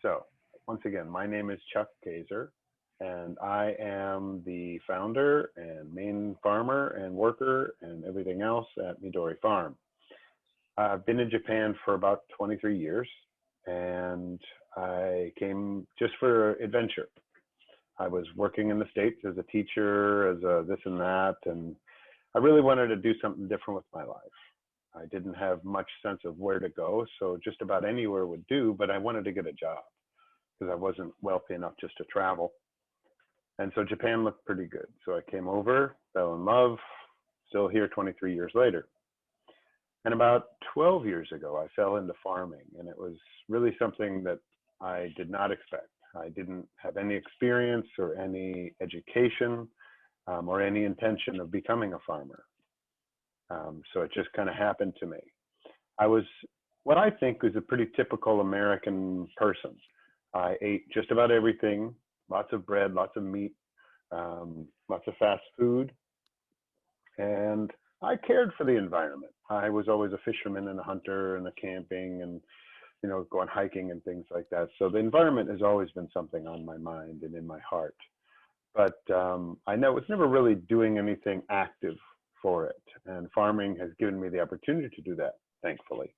So, once again, my name is Chuck Kayser, and I am the founder and main farmer and worker and everything else at Midori Farm. I've been in Japan for about 23 years, and I came just for adventure. I was working in the States as a teacher, as a this and that, and I really wanted to do something different with my life. I didn't have much sense of where to go, so just about anywhere would do, but I wanted to get a job because I wasn't wealthy enough just to travel. And so Japan looked pretty good. So I came over, fell in love, still here 23 years later. And about 12 years ago, I fell into farming, and it was really something that I did not expect. I didn't have any experience or any education or any intention of becoming a farmer. So it just kind of happened to me. I was what I think was a pretty typical American person. I ate just about everything, lots of bread, lots of meat, lots of fast food, and I cared for the environment. I was always a fisherman and a hunter and a camping and, going hiking and things like that. So the environment has always been something on my mind and in my heart. But I know it's never really doing anything active for it. And farming has given me the opportunity to do that, thankfully.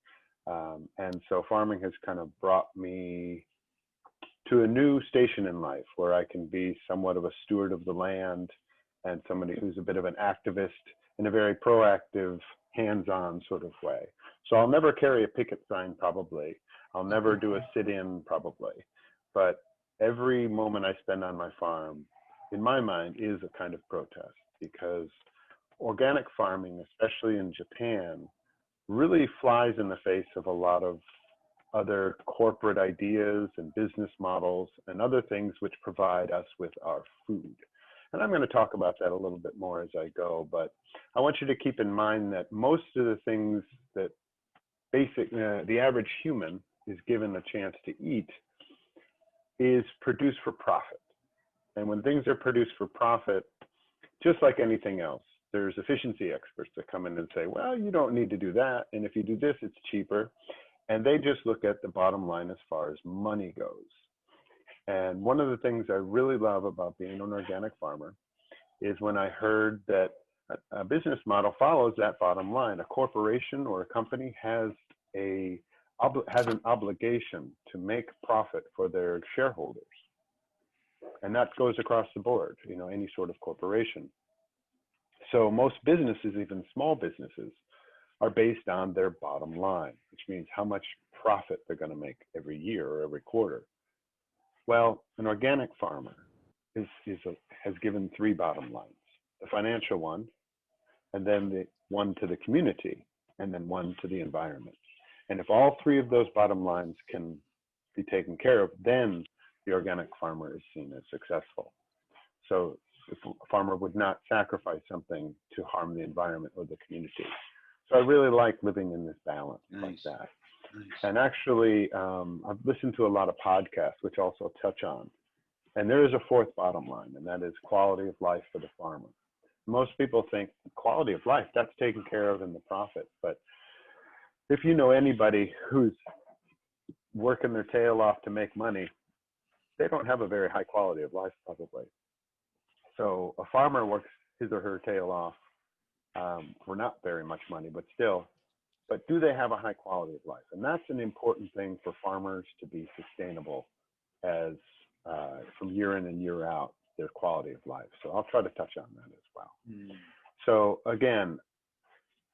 And so farming has kind of brought me to a new station in life where I can be somewhat of a steward of the land and somebody who's a bit of an activist in a very proactive, hands-on sort of way. So I'll never carry a picket sign, probably. I'll never do a sit-in, probably. But every moment I spend on my farm, in my mind, is a kind of protest, because organic farming, especially in Japan, really flies in the face of a lot of other corporate ideas and business models and other things which provide us with our food. And I'm going to talk about that a little bit more as I go, but I want you to keep in mind that most of the things that the average human is given a chance to eat is produced for profit. And when things are produced for profit, just like anything else, there's efficiency experts that come in and say, well, you don't need to do that. And if you do this, it's cheaper. And they just look at the bottom line as far as money goes. And one of the things I really love about being an organic farmer is when I heard that a business model follows that bottom line. A corporation or a company has an obligation to make profit for their shareholders. And that goes across the board, any sort of corporation. So most businesses, even small businesses, are based on their bottom line, which means how much profit they're going to make every year or every quarter. Well, an organic farmer has given three bottom lines: the financial one, and then the one to the community, and then one to the environment. And if all three of those bottom lines can be taken care of, then the organic farmer is seen as successful. So a farmer would not sacrifice something to harm the environment or the community. So I really like living in this balance like that. Nice. And actually, I've listened to a lot of podcasts which also touch on, and there is a fourth bottom line, and that is quality of life for the farmer. Most people think quality of life, that's taken care of in the profit. But if you know anybody who's working their tail off to make money, they don't have a very high quality of life, probably. So a farmer works his or her tail off for not very much money, but still. But do they have a high quality of life? And that's an important thing for farmers to be sustainable as from year in and year out, their quality of life. So I'll try to touch on that as well. So again,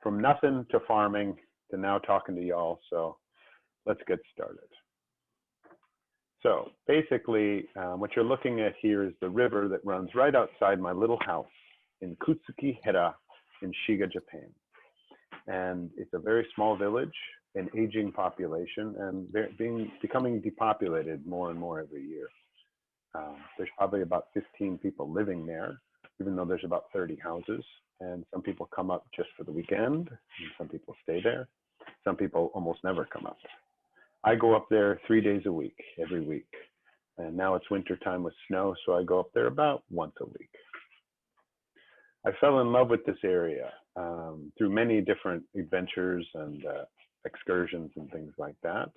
from nothing to farming to now talking to y'all. So let's get started. So basically, what you're looking at here is the river that runs right outside my little house in Kutsukihira in Shiga, Japan. And it's a very small village, an aging population, and becoming depopulated more and more every year. There's probably about 15 people living there, even though there's about 30 houses. And some people come up just for the weekend, and some people stay there. Some people almost never come up. I go up there 3 days a week, every week. And now it's winter time with snow, so I go up there about once a week. I fell in love with this area through many different adventures and excursions and things like that.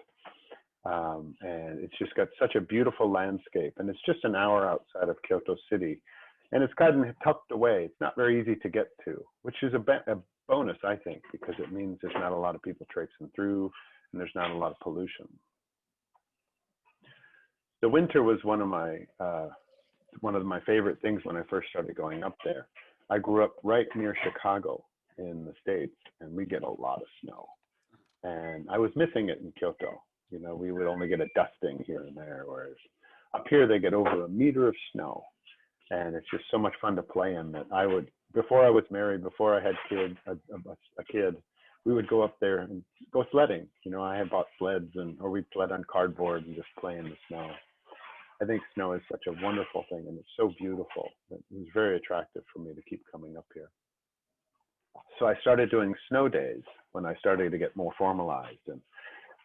And it's just got such a beautiful landscape. And it's just an hour outside of Kyoto City. And it's kind of tucked away. It's not very easy to get to, which is a bonus, I think, because it means there's not a lot of people traipsing through and there's not a lot of pollution. The winter was one of my favorite things when I first started going up there. I grew up right near Chicago in the States, and we get a lot of snow. And I was missing it in Kyoto. You know, we would only get a dusting here and there, whereas up here they get over 1 meter of snow. And it's just so much fun to play in that I would, before I was married, before I had a kid, we would go up there and go sledding. You know, I had bought sleds or we'd sled on cardboard and just play in the snow. I think snow is such a wonderful thing, and it's so beautiful that it was very attractive for me to keep coming up here. So I started doing snow days when I started to get more formalized. And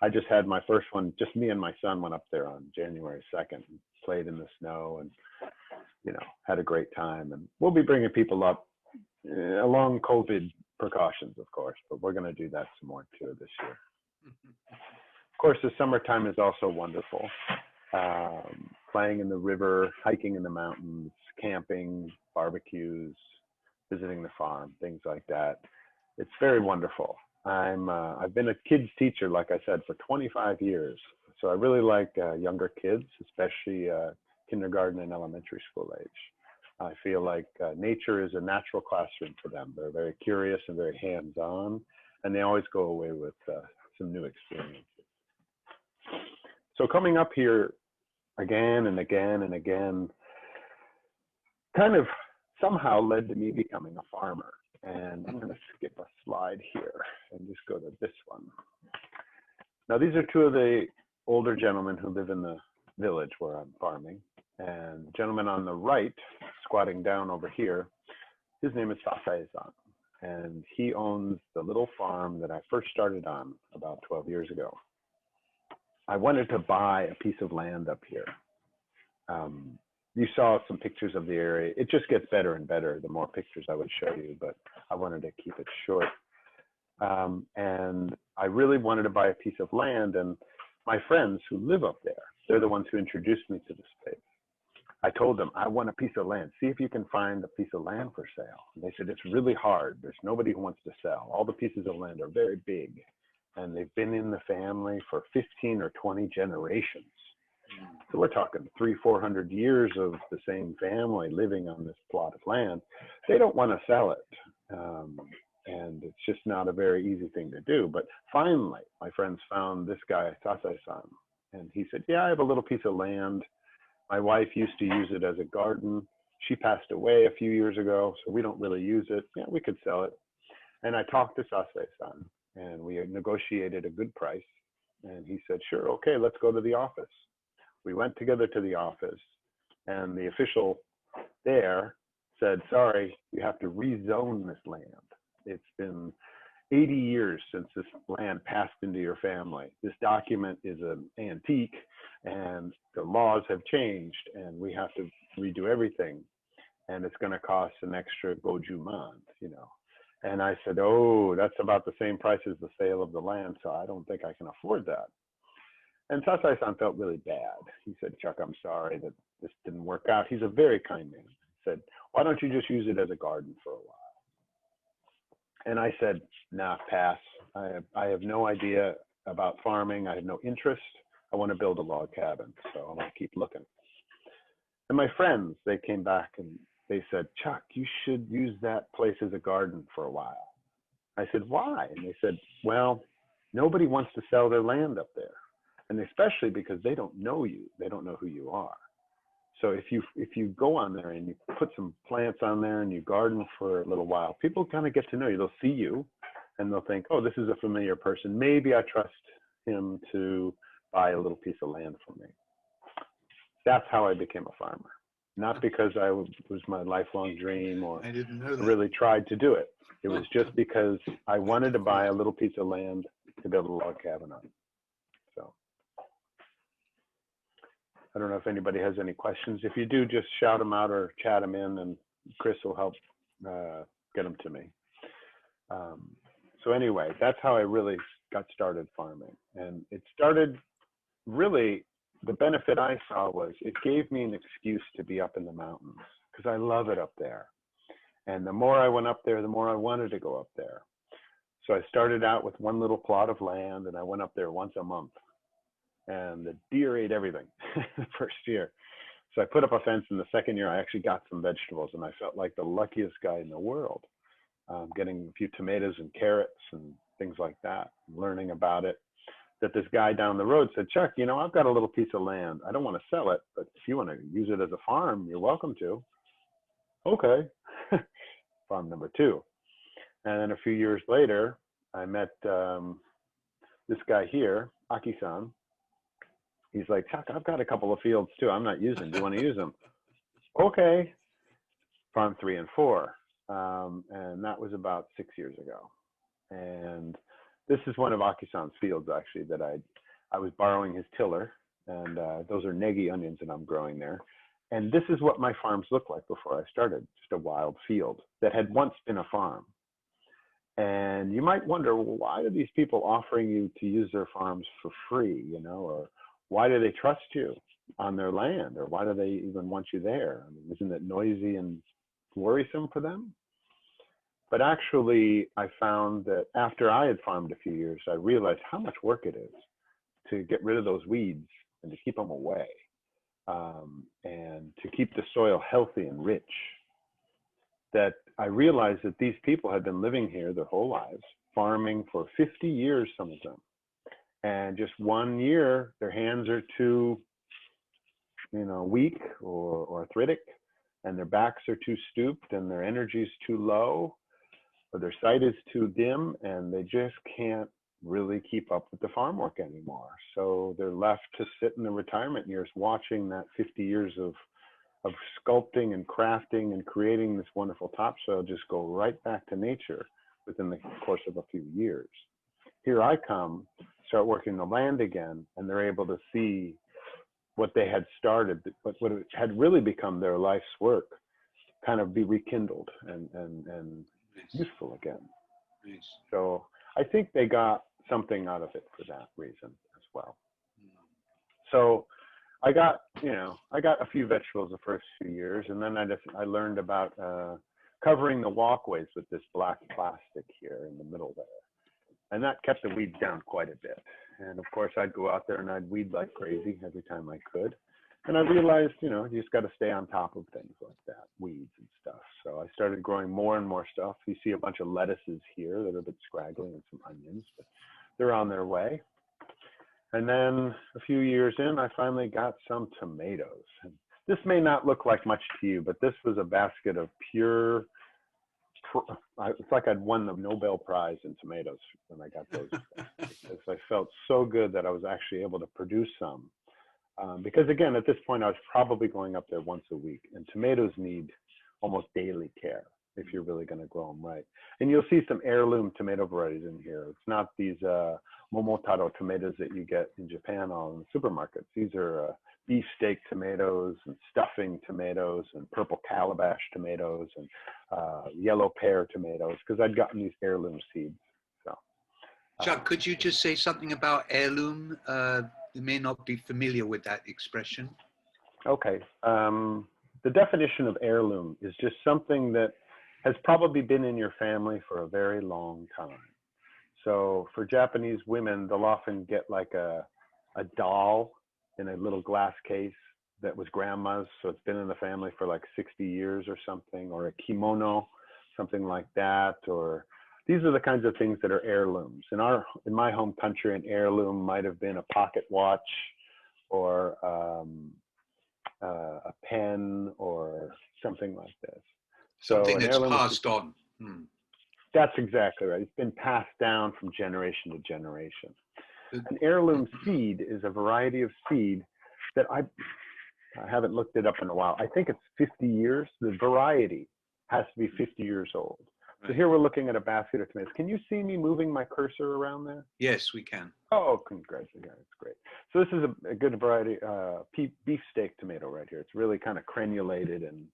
I just had my first one, just me and my son went up there on January 2nd and played in the snow and, you know, had a great time. And we'll be bringing people up along COVID precautions, of course, but we're going to do that some more too this year. Of course, the summertime is also wonderful. Playing in the river, hiking in the mountains, camping, barbecues, visiting the farm, things like that. It's very wonderful. I've been a kids teacher, like I said, for 25 years. So I really like younger kids, especially kindergarten and elementary school age. I feel like nature is a natural classroom for them. They're very curious and very hands-on, and they always go away with some new experiences. So coming up here again and again and again kind of somehow led to me becoming a farmer. And I'm going to skip a slide here and just go to this one. Now, these are two of the older gentlemen who live in the village where I'm farming. And the gentleman on the right, squatting down over here, his name is Sasae-san. And he owns the little farm that I first started on about 12 years ago. I wanted to buy a piece of land up here. You saw some pictures of the area. It just gets better and better the more pictures I would show you, but I wanted to keep it short. And I really wanted to buy a piece of land, and my friends who live up there, they're the ones who introduced me to this place. I told them, I want a piece of land. See if you can find a piece of land for sale. And they said, it's really hard. There's nobody who wants to sell. All the pieces of land are very big, and they've been in the family for 15 or 20 generations. So we're talking 300-400 years of the same family living on this plot of land. They don't want to sell it. And it's just not a very easy thing to do. But finally, my friends found this guy, Sasae-san, and he said, yeah, I have a little piece of land. My wife used to use it as a garden. She passed away a few years ago, so we don't really use it. Yeah, we could sell it. And I talked to Sasae-san, and we negotiated a good price. And he said, sure, okay, let's go to the office. We went together to the office, and the official there said, sorry, you have to rezone this land. It's been 80 years since this land passed into your family. This document is an antique, and the laws have changed, and we have to redo everything. And it's going to cost an extra gojuman, you know. And I said, oh, that's about the same price as the sale of the land, so I don't think I can afford that. And Sasae-san felt really bad. He said, Chuck, I'm sorry that this didn't work out. He's a very kind man. He said, why don't you just use it as a garden for a while? And I said, nah, pass. I have no idea about farming. I have no interest. I want to build a log cabin, so I want to keep looking. And my friends, they came back and they said, Chuck, you should use that place as a garden for a while. I said, why? And they said, well, nobody wants to sell their land up there. And especially because they don't know you, they don't know who you are. So if you go on there and you put some plants on there and you garden for a little while, people kind of get to know you. They'll see you and they'll think, oh, this is a familiar person. Maybe I trust him to buy a little piece of land from me. That's how I became a farmer. Not because I was my lifelong dream or I didn't know that. Really tried to do it. It was just because I wanted to buy a little piece of land to build a log cabin on. So I don't know if anybody has any questions. If you do, just shout them out or chat them in, and Chris will help get them to me. So anyway, that's how I really got started farming. And it started really, the benefit I saw was it gave me an excuse to be up in the mountains because I love it up there. And the more I went up there, the more I wanted to go up there. So I started out with one little plot of land, and I went up there once a month. And the deer ate everything the first year. So I put up a fence, and the second year I actually got some vegetables, and I felt like the luckiest guy in the world, getting a few tomatoes and carrots and things like that, learning about it. That this guy down the road said, Chuck, you know, I've got a little piece of land. I don't want to sell it, but if you want to use it as a farm, you're welcome to. Okay. Farm number 2. And then a few years later, I met this guy here, Aki-san. He's like, Chuck, I've got a couple of fields too. I'm not using. Do you want to use them? Okay. Farm 3 and 4. And that was about 6 years ago. And this is one of Aki-san's fields, actually, that I was borrowing his tiller. And those are negi onions that I'm growing there. And this is what my farms looked like before I started, just a wild field that had once been a farm. And you might wonder, well, why are these people offering you to use their farms for free, you know, or why do they trust you on their land, or why do they even want you there? I mean, isn't it noisy and worrisome for them? But actually, I found that after I had farmed a few years, I realized how much work it is to get rid of those weeds and to keep them away, and to keep the soil healthy and rich. That I realized that these people had been living here their whole lives, farming for 50 years, some of them. And just 1 year, their hands are too, you know, weak or arthritic, and their backs are too stooped, and their energy is too low, or their sight is too dim, and they just can't really keep up with the farm work anymore. So they're left to sit in the retirement years watching that 50 years of sculpting and crafting and creating this wonderful topsoil just go right back to nature within the course of a few years. Here I come, start working the land again, and they're able to see what they had started, what had really become their life's work, kind of be rekindled and Yes. useful again. Yes. So I think they got something out of it for that reason as well. So I got a few vegetables the first few years, and then I learned about covering the walkways with this black plastic here in the middle there. And that kept the weeds down quite a bit. And of course, I'd go out there and I'd weed like crazy every time I could. And I realized, you know, you just got to stay on top of things like that, weeds and stuff. So I started growing more and more stuff. You see a bunch of lettuces here that are a bit scraggly, and some onions, but they're on their way. And then a few years in, I finally got some tomatoes. And this may not look like much to you, but this was a basket of pure, it's like I'd won the Nobel Prize in tomatoes when I got those. Because I felt so good that I was actually able to produce some. Because again, at this point, I was probably going up there once a week, and tomatoes need almost daily care if you're really going to grow them right. And you'll see some heirloom tomato varieties in here. It's not these momotaro tomatoes that you get in Japan all in the supermarkets. These are beefsteak tomatoes and stuffing tomatoes and purple calabash tomatoes and yellow pear tomatoes, because I'd gotten these heirloom seeds. So, Chuck, could you just say something about heirloom? You may not be familiar with that expression. Okay. The definition of heirloom is just something that has probably been in your family for a very long time. So for Japanese women, they'll often get like a doll in a little glass case that was grandma's. So it's been in the family for like 60 years or something, or a kimono, something like that. Or these are the kinds of things that are heirlooms. In my home country, an heirloom might have been a pocket watch, or a pen, or something like this. Something that's passed on. That's exactly right. It's been passed down from generation to generation. An heirloom seed is a variety of seed that I haven't looked it up in a while. I think it's 50 years. The variety has to be 50 years old. So here we're looking at a basket of tomatoes. Can you see me moving my cursor around there? Yes, we can. Oh, congratulations. That's great. So this is a good variety, beefsteak tomato right here. It's really kind of crenulated, and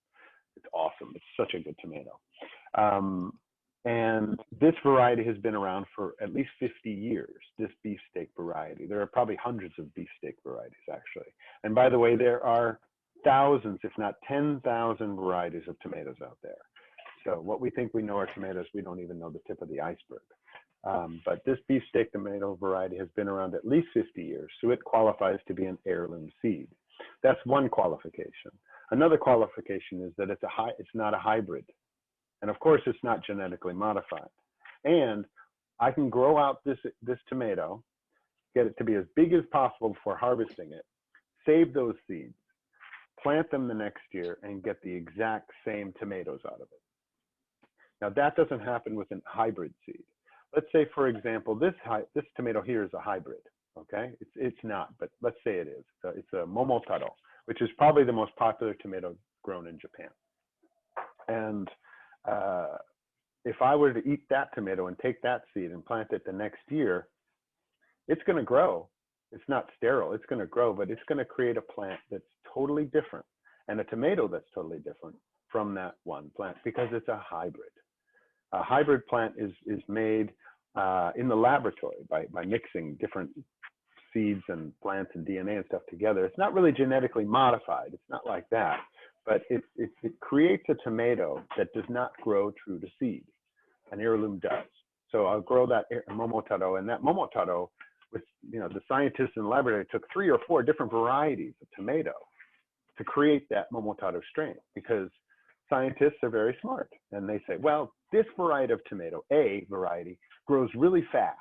it's awesome. It's such a good tomato. And this variety has been around for at least 50 years, this beefsteak variety. There are probably hundreds of beefsteak varieties, actually. And by the way, there are thousands, if not 10,000 varieties of tomatoes out there. So what we think we know are tomatoes, we don't even know the tip of the iceberg. But this beefsteak tomato variety has been around at least 50 years, so it qualifies to be an heirloom seed. That's one qualification. Another qualification is that it's not a hybrid. And of course, it's not genetically modified. And I can grow out this tomato, get it to be as big as possible before harvesting it, save those seeds, plant them the next year, and get the exact same tomatoes out of it. Now, that doesn't happen with a hybrid seed. Let's say, for example, this tomato here is a hybrid, okay? It's not, but let's say it is. It's a momotaro, which is probably the most popular tomato grown in Japan. And if I were to eat that tomato and take that seed and plant it the next year, it's going to grow. It's not sterile. It's going to grow, but it's going to create a plant that's totally different and a tomato that's totally different from that one plant because it's a hybrid. A hybrid plant is made in the laboratory by mixing different seeds and plants and DNA and stuff together. It's not really genetically modified. It's not like that, but it creates a tomato that does not grow true to seed. An heirloom does. So I'll grow that momotaro, and that momotaro, with the scientists in the laboratory took 3 or 4 different varieties of tomato to create that momotaro strain, because scientists are very smart and they say, well, this variety of tomato, A variety, grows really fast.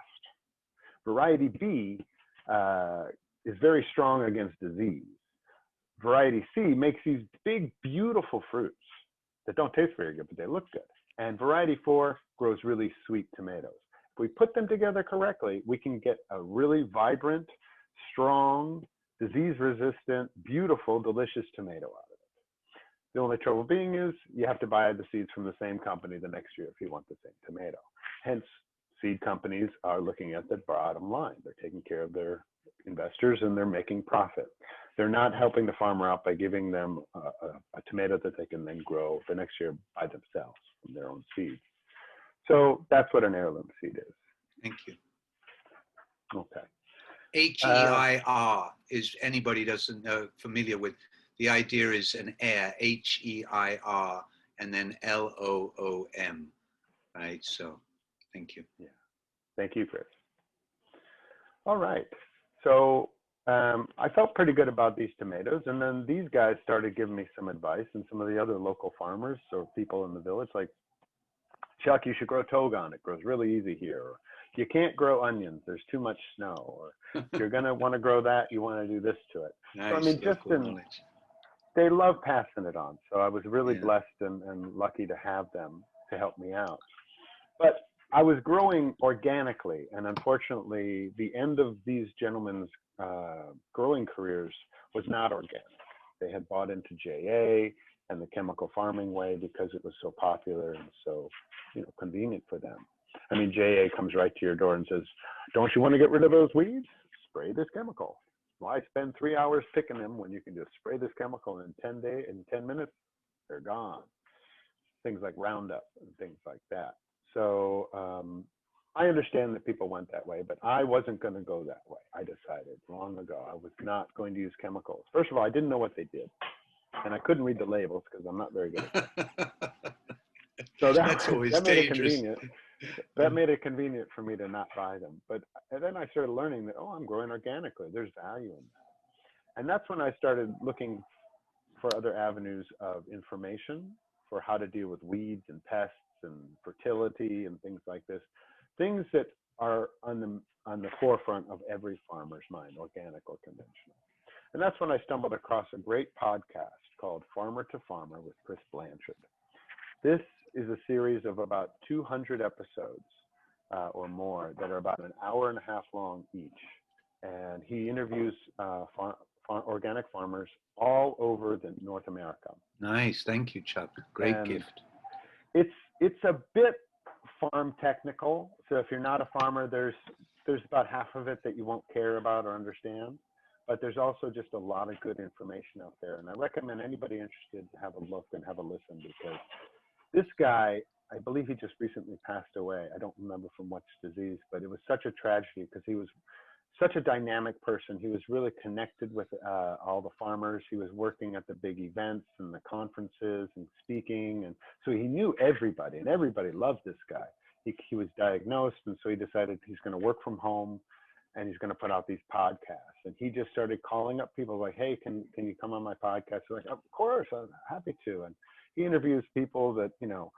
Variety B is very strong against disease. Variety C makes these big, beautiful fruits that don't taste very good, but they look good. And variety 4 grows really sweet tomatoes. If we put them together correctly, we can get a really vibrant, strong, disease-resistant, beautiful, delicious tomato out of it. The only trouble being is you have to buy the seeds from the same company the next year if you want the same tomato. Hence, seed companies are looking at the bottom line. They're taking care of their investors and they're making profit. They're not helping the farmer out by giving them a tomato that they can then grow the next year by themselves from their own seeds. So that's what an heirloom seed is. Thank you. Okay. H-E-I-R is, anybody doesn't know, familiar with, the idea is an heir, H-E-I-R, and then L-O-O-M, right? So thank you. Yeah. Thank you, Chris. All right. So I felt pretty good about these tomatoes. And then these guys started giving me some advice, and some of the other local farmers or people in the village, like, Chuck, you should grow togan. It grows really easy here. Or, you can't grow onions. There's too much snow. Or if you're going to want to grow that, you want to do this to it. Nice. So, I mean, they love passing it on. So I was really blessed and lucky to have them to help me out. But I was growing organically. And unfortunately, the end of these gentlemen's growing careers was not organic. They had bought into JA and the chemical farming way because it was so popular and so convenient for them. I mean, JA comes right to your door and says, don't you want to get rid of those weeds? Spray this chemical. Why spend 3 hours picking them when you can just spray this chemical in 10 minutes, they're gone. Things like Roundup and things like that. So I understand that people went that way, but I wasn't going to go that way. I decided long ago I was not going to use chemicals. First of all, I didn't know what they did. And I couldn't read the labels because I'm not very good at that. So that's always dangerous. That made it convenient for me to not buy them. But then I started learning that, I'm growing organically. There's value in that. And that's when I started looking for other avenues of information for how to deal with weeds and pests and fertility and things like this. Things that are on the forefront of every farmer's mind, organic or conventional. And that's when I stumbled across a great podcast called Farmer to Farmer with Chris Blanchard. This is a series of about 200 episodes or more that are about an hour and a half long each. And he interviews organic farmers all over North America. Nice. Thank you, Chuck. Great gift. It's a bit farm technical. So if you're not a farmer, there's about half of it that you won't care about or understand. But there's also just a lot of good information out there. And I recommend anybody interested to have a look and have a listen, because this guy I believe he just recently passed away. I don't remember from which disease, but it was such a tragedy because he was such a dynamic person. He was really connected with all the farmers. He was working at the big events and the conferences and speaking. And so he knew everybody, and everybody loved this guy. He was diagnosed, and so he decided he's going to work from home and he's going to put out these podcasts. And he just started calling up people like, hey, can you come on my podcast? They're like, of course, I'm happy to. And he interviews people that, you know,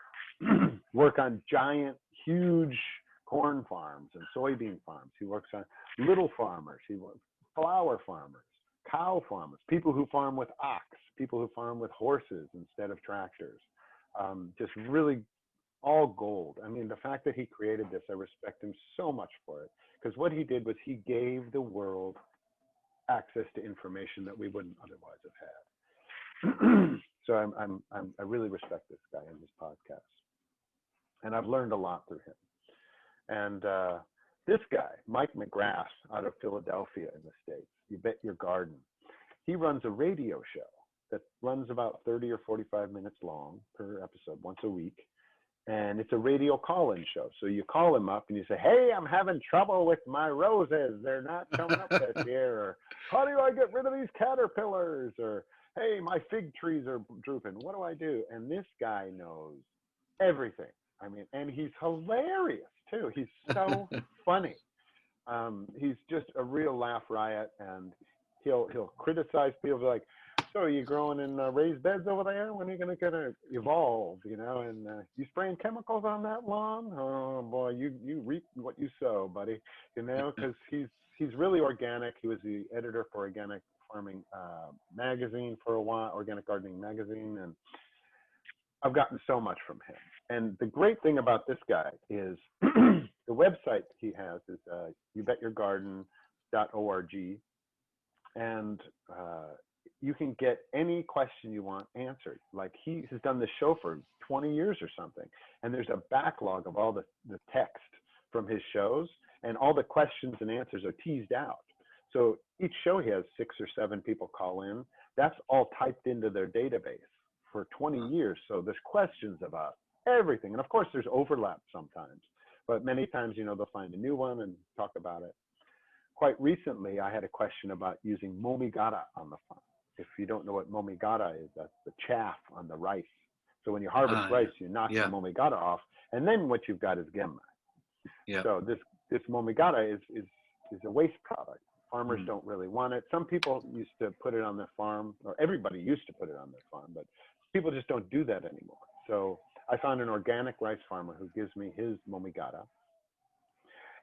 work on giant, huge corn farms and soybean farms. He works on little farmers. He works flower farmers, cow farmers, people who farm with ox, people who farm with horses instead of tractors. Just really all gold. I mean, the fact that he created this, I respect him so much for it, because what he did was he gave the world access to information that we wouldn't otherwise have had. So I really respect this guy and his podcast, and I've learned a lot through him. And this guy, Mike McGrath, out of Philadelphia in the States, You Bet Your Garden, he runs a radio show that runs about 30 or 45 minutes long per episode, once a week. And it's a radio call-in show. So you call him up and you say, hey, I'm having trouble with my roses. They're not coming up this year. Or how do I get rid of these caterpillars? Or, hey, my fig trees are drooping. What do I do? And this guy knows everything. I mean, and he's hilarious too. He's so funny. He's just a real laugh riot, and he'll criticize people like, so are you growing in raised beds over there? When are you going to evolve, you know? And you spraying chemicals on that lawn? Oh boy, you reap what you sow, buddy. You know, because he's really organic. He was the editor for Organic Farming magazine for a while, Organic Gardening magazine, and I've gotten so much from him. And the great thing about this guy is the website he has is youbetyourgarden.org, and you can get any question you want answered. Like, he has done this show for 20 years or something, and there's a backlog of all the text from his shows, and all the questions and answers are teased out. So each show he has 6 or 7 people call in. That's all typed into their database for 20 years. So there's questions about everything. And of course there's overlap sometimes, but many times, you know, they'll find a new one and talk about it. Quite recently, I had a question about using momigata on the farm. If you don't know what momigata is, that's the chaff on the rice. So when you harvest rice, you knock the momigata off, and then what you've got is gemma. Yeah. So this momigata is a waste product. Farmers don't really want it. Some people used to put it on their farm, or everybody used to put it on their farm, but people just don't do that anymore. So I found an organic rice farmer who gives me his momigata,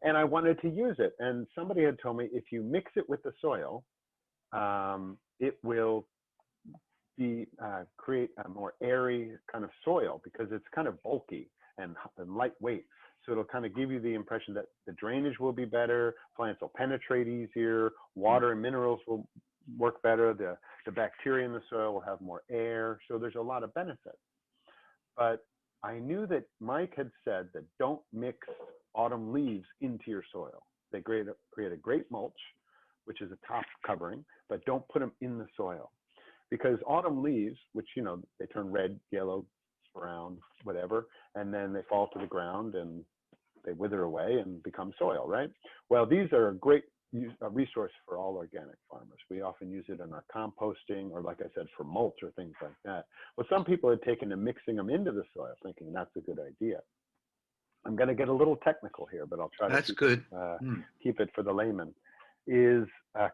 and I wanted to use it. And somebody had told me if you mix it with the soil, it will create a more airy kind of soil, because it's kind of bulky and lightweight. So it'll kind of give you the impression that the drainage will be better, plants will penetrate easier, water and minerals will work better, the bacteria in the soil will have more air. So there's a lot of benefits. But I knew that Mike had said that don't mix autumn leaves into your soil. They create a great mulch, which is a top covering, but don't put them in the soil. Because autumn leaves, which, you know, they turn red, yellow, brown, whatever, and then they fall to the ground and they wither away and become soil, right? Well, these are a great resource for all organic farmers. We often use it in our composting, or like I said, for mulch or things like that. Well, some people had taken to mixing them into the soil, thinking that's a good idea. I'm going to get a little technical here, but I'll try to keep it for the layman.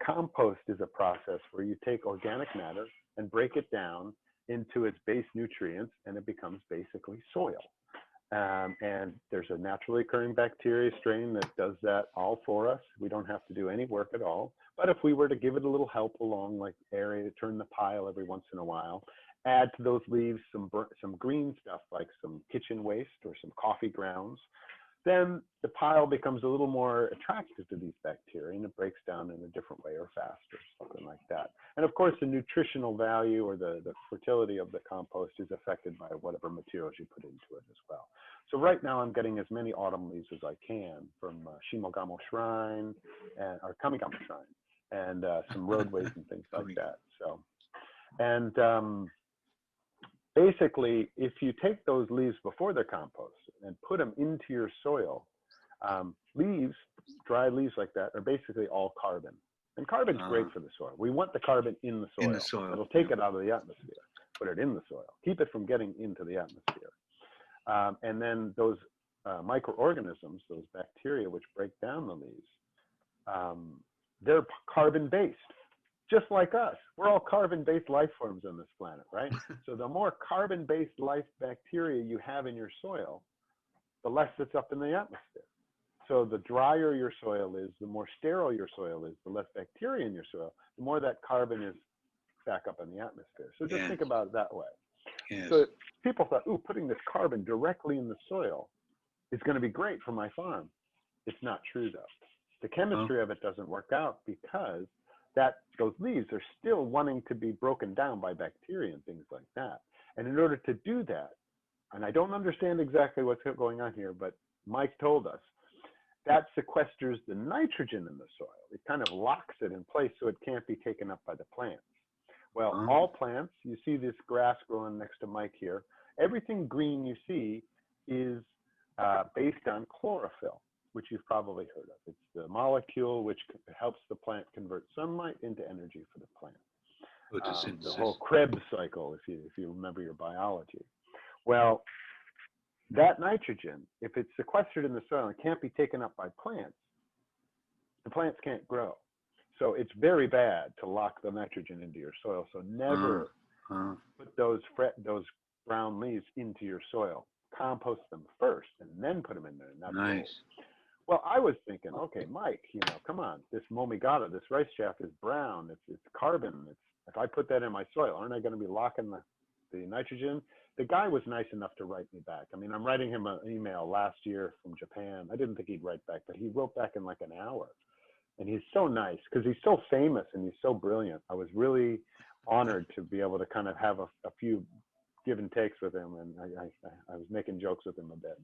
Compost is a process where you take organic matter and break it down into its base nutrients, and it becomes basically soil. And there's a naturally occurring bacteria strain that does that all for us. We don't have to do any work at all. But if we were to give it a little help along, like area, turn the pile every once in a while, add to those leaves some green stuff like some kitchen waste or some coffee grounds, then the pile becomes a little more attractive to these bacteria, and it breaks down in a different way or faster, something like that. And of course, the nutritional value or the fertility of the compost is affected by whatever materials you put into it as well. So right now I'm getting as many autumn leaves as I can from Shimogamo Shrine or Kamigamo Shrine, and some roadways and things like that. So, and basically, if you take those leaves before they're composted and put them into your soil, leaves, dry leaves like that, are basically all carbon. And carbon's great for the soil. We want the carbon in the soil. In the soil. It'll take it out of the atmosphere, put it in the soil, keep it from getting into the atmosphere. And then those microorganisms, those bacteria which break down the leaves, they're carbon-based, just like us. We're all carbon-based life forms on this planet, right? So the more carbon-based life bacteria you have in your soil, the less it's up in the atmosphere. So the drier your soil is, the more sterile your soil is, the less bacteria in your soil, the more that carbon is back up in the atmosphere. So just think about it that way. Yes. So people thought, ooh, putting this carbon directly in the soil is going to be great for my farm. It's not true, though. The chemistry of it doesn't work out because those leaves are still wanting to be broken down by bacteria and things like that. And in order to do that, and I don't understand exactly what's going on here, but Mike told us, that sequesters the nitrogen in the soil. It kind of locks it in place so it can't be taken up by the plants. Well, all plants, you see this grass growing next to Mike here, everything green you see is based on chlorophyll, which you've probably heard of. It's the molecule which helps the plant convert sunlight into energy for the plant. The whole Krebs cycle, if you remember your biology. Well, that nitrogen, if it's sequestered in the soil and can't be taken up by plants, the plants can't grow. So it's very bad to lock the nitrogen into your soil. So never put those brown leaves into your soil. Compost them first and then put them in there. Nice. Well, I was thinking, okay, Mike, come on, this momigata, this rice chaff is brown. It's carbon. If I put that in my soil, aren't I going to be locking the nitrogen? The guy was nice enough to write me back. I mean, I'm writing him an email last year from Japan. I didn't think he'd write back, but he wrote back in like an hour. And he's so nice because he's so famous and he's so brilliant. I was really honored to be able to kind of have a few give and takes with him. And I was making jokes with him a bit.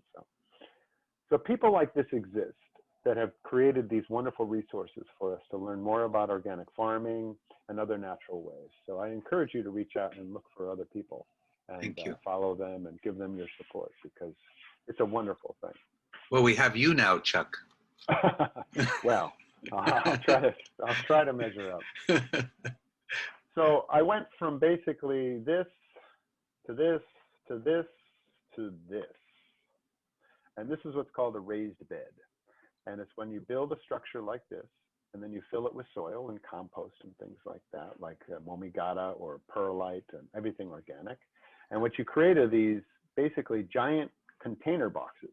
So people like this exist that have created these wonderful resources for us to learn more about organic farming and other natural ways. So I encourage you to reach out and look for other people and follow them and give them your support because it's a wonderful thing. Well, we have you now, Chuck. Well, I'll try to measure up. So I went from basically this to this to this to this. And this is what's called a raised bed. And it's when you build a structure like this, and then you fill it with soil and compost and things like that, like momigata or perlite and everything organic. And what you create are these basically giant container boxes,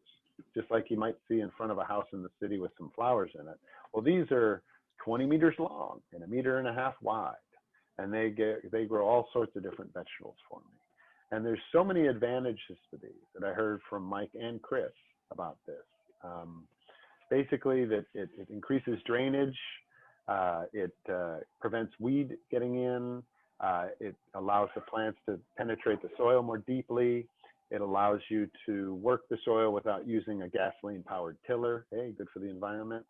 just like you might see in front of a house in the city with some flowers in it. Well, these are 20 meters long and 1.5 meters wide. And they grow all sorts of different vegetables for me. And there's so many advantages to these that I heard from Mike and Chris about this. Basically, that it increases drainage, it prevents weed getting in, it allows the plants to penetrate the soil more deeply, it allows you to work the soil without using a gasoline-powered tiller. Hey, good for the environment.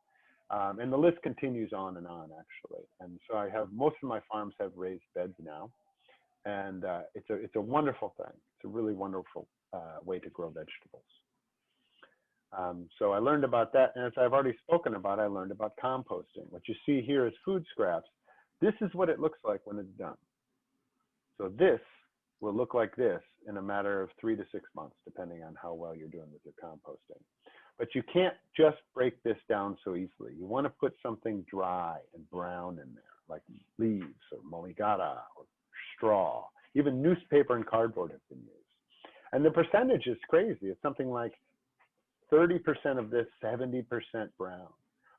And the list continues on, actually. And so I have, most of my farms have raised beds now. And it's a wonderful thing. It's a really wonderful way to grow vegetables. So I learned about that. And as I've already spoken about, I learned about composting. What you see here is food scraps. This is what it looks like when it's done. So this will look like this in a matter of 3 to 6 months, depending on how well you're doing with your composting. But you can't just break this down so easily. You want to put something dry and brown in there, like leaves or momigata or straw. Even newspaper and cardboard have been used. And the percentage is crazy. It's something like 30% of this, 70% brown.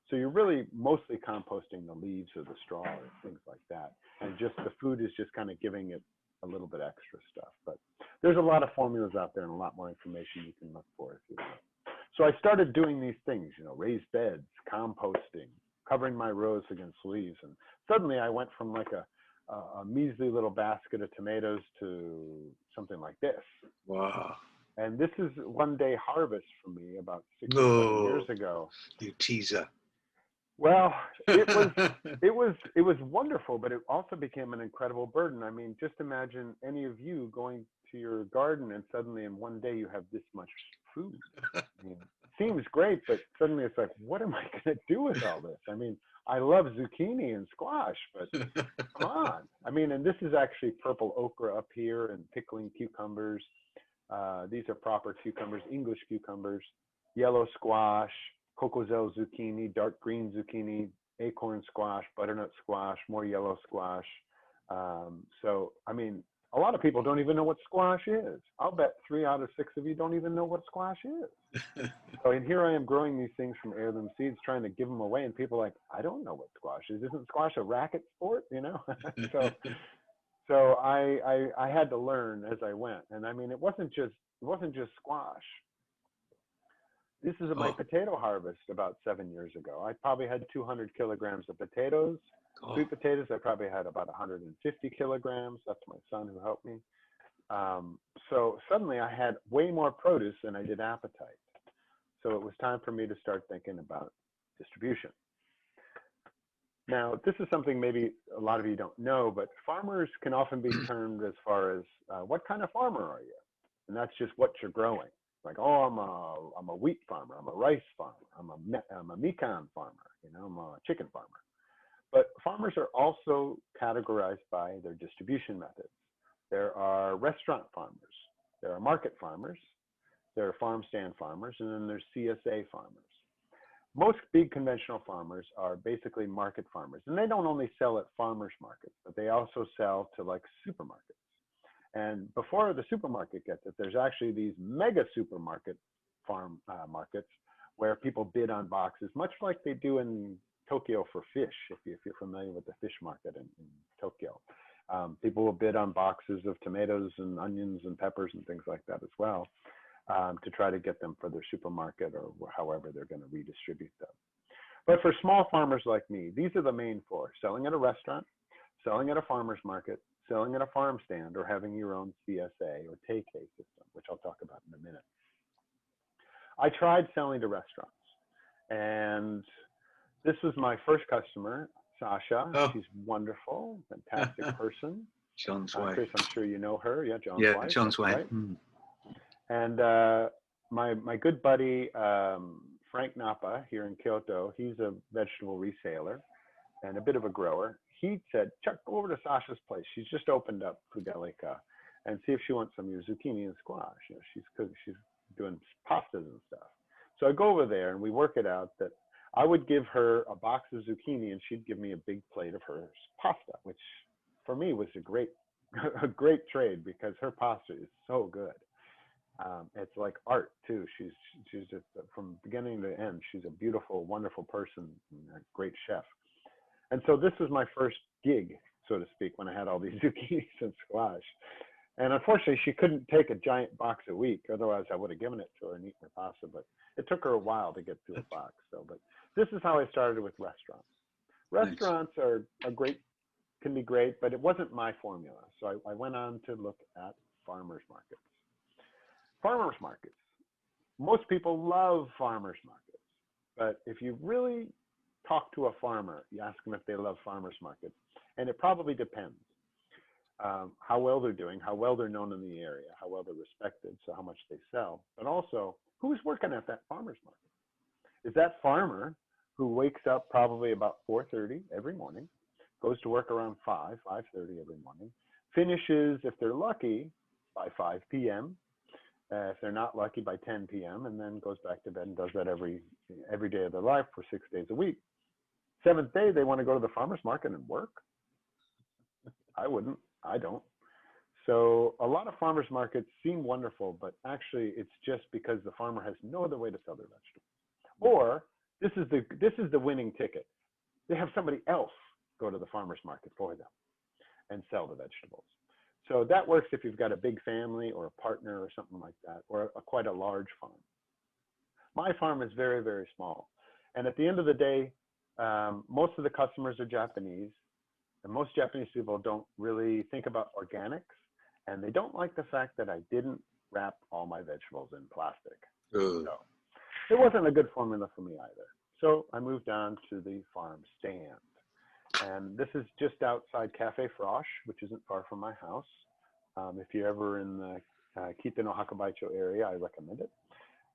So you're really mostly composting the leaves or the straw or things like that. And just the food is just kind of giving it a little bit extra stuff. But there's a lot of formulas out there and a lot more information you can look for if you want. So I started doing these things, raised beds, composting, covering my rows against leaves. And suddenly I went from like a measly little basket of tomatoes to something like this. Wow. And this is one day harvest for me about 6 or 7 years ago. You teaser. Well, it was wonderful, but it also became an incredible burden. I mean, just imagine any of you going your garden, and suddenly in one day you have this much food. I mean, seems great, but suddenly it's like, what am I going to do with all this? I mean, I love zucchini and squash, but come on. I mean, and this is actually purple okra up here and pickling cucumbers. These are proper cucumbers, English cucumbers, yellow squash, cocoselle zucchini, dark green zucchini, acorn squash, butternut squash, more yellow squash. So, I mean, a lot of people don't even know what squash is. I'll bet 3 out of 6 of you don't even know what squash is. So, and here I am growing these things from heirloom seeds, trying to give them away, and people are like, I don't know what squash is. Isn't squash a racket sport? You know? So I had to learn as I went, and I mean, it wasn't just squash. This is my potato harvest about 7 years ago. I probably had 200 kilograms of potatoes. Sweet potatoes, I probably had about 150 kilograms. That's my son who helped me. So suddenly I had way more produce than I did appetite. So it was time for me to start thinking about distribution. Now, this is something maybe a lot of you don't know, but farmers can often be termed as far as what kind of farmer are you? And that's just what you're growing. Like, oh, I'm a wheat farmer, I'm a rice farmer, I'm a Mikan farmer, you know, I'm a chicken farmer. But farmers are also categorized by their distribution methods. There are restaurant farmers, there are market farmers, there are farm stand farmers, and then there's CSA farmers. Most big conventional farmers are basically market farmers, and they don't only sell at farmers markets, but they also sell to like supermarkets. And before the supermarket gets it, there's actually these mega supermarket farm markets where people bid on boxes, much like they do in Tokyo for fish, if you're familiar with the fish market in Tokyo. People will bid on boxes of tomatoes and onions and peppers and things like that as well, to try to get them for their supermarket or however they're going to redistribute them. But for small farmers like me, these are the main four: selling at a restaurant, selling at a farmer's market, selling at a farm stand, or having your own CSA or TK system, which I'll talk about in a minute. I tried selling to restaurants, and this was my first customer, Sasha. Oh. She's wonderful, fantastic person. John's wife. Chris, I'm sure you know her. Yeah, John's wife. Yeah, John's wife. Right? Mm. And my good buddy, Frank Napa here in Kyoto, he's a vegetable reseller and a bit of a grower. He said, Chuck, go over to Sasha's place. She's just opened up Pudelica, and see if she wants some of your zucchini and squash. You know, she's doing pastas and stuff. So I go over there and we work it out that I would give her a box of zucchini and she'd give me a big plate of her pasta, which for me was a great trade because her pasta is so good. It's like art too. She's just from beginning to end. She's a beautiful, wonderful person, and a great chef. And so this was my first gig, so to speak, when I had all these zucchinis and squash. And unfortunately, she couldn't take a giant box a week. Otherwise, I would have given it to her and eaten her pasta. But it took her a while to get through a box. So, but this is how I started with restaurants. Restaurants are great, can be great, but it wasn't my formula. So I went on to look at farmers markets. Farmers markets. Most people love farmers markets. But if you really talk to a farmer, you ask them if they love farmers markets, and it probably depends. How well they're doing, how well they're known in the area, how well they're respected, so how much they sell, but also who's working at that farmer's market. Is that farmer who wakes up probably about 4:30 every morning, goes to work around 5:30 every morning, finishes, if they're lucky, by 5 p.m., if they're not lucky, by 10 p.m., and then goes back to bed and does that every day of their life for 6 days a week. Seventh day, they want to go to the farmer's market and work? I wouldn't. I don't. So a lot of farmers markets seem wonderful, but actually it's just because the farmer has no other way to sell their vegetables. Or this is the winning ticket. They have somebody else go to the farmer's market for them and sell the vegetables. So that works if you've got a big family or a partner or something like that, or quite a large farm. My farm is very, very small. And at the end of the day, most of the customers are Japanese. And most Japanese people don't really think about organics, and they don't like the fact that I didn't wrap all my vegetables in plastic. So it wasn't a good formula for me either. So I moved on to the farm stand. And this is just outside Cafe Frosh, which isn't far from my house. If you're ever in the Kita no Hakabaicho area, I recommend it.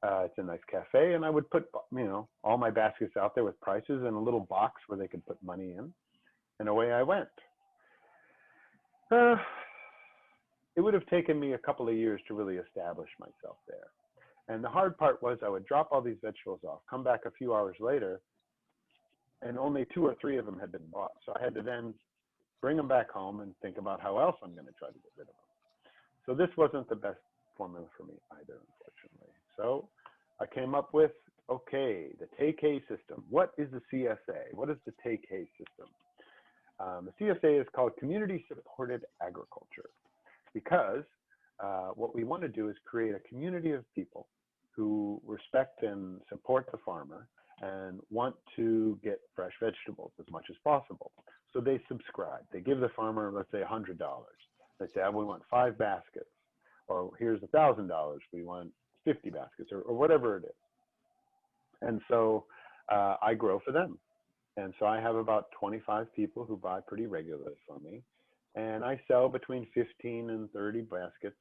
It's a nice cafe, and I would put, all my baskets out there with prices in a little box where they could put money in, and away I went. It would have taken me a couple of years to really establish myself there. And the hard part was I would drop all these vegetables off, come back a few hours later, and only 2 or 3 of them had been bought. So I had to then bring them back home and think about how else I'm going to try to get rid of them. So this wasn't the best formula for me either, unfortunately. So I came up with, okay, the take-hay system. What is the CSA? What is the take-hay system? The CSA is called Community Supported Agriculture, because what we want to do is create a community of people who respect and support the farmer and want to get fresh vegetables as much as possible. So they subscribe. They give the farmer, let's say, $100. They say, we want 5 baskets, or here's $1,000. We want 50 baskets, or whatever it is. And so I grow for them. And so I have about 25 people who buy pretty regularly from me. And I sell between 15 and 30 baskets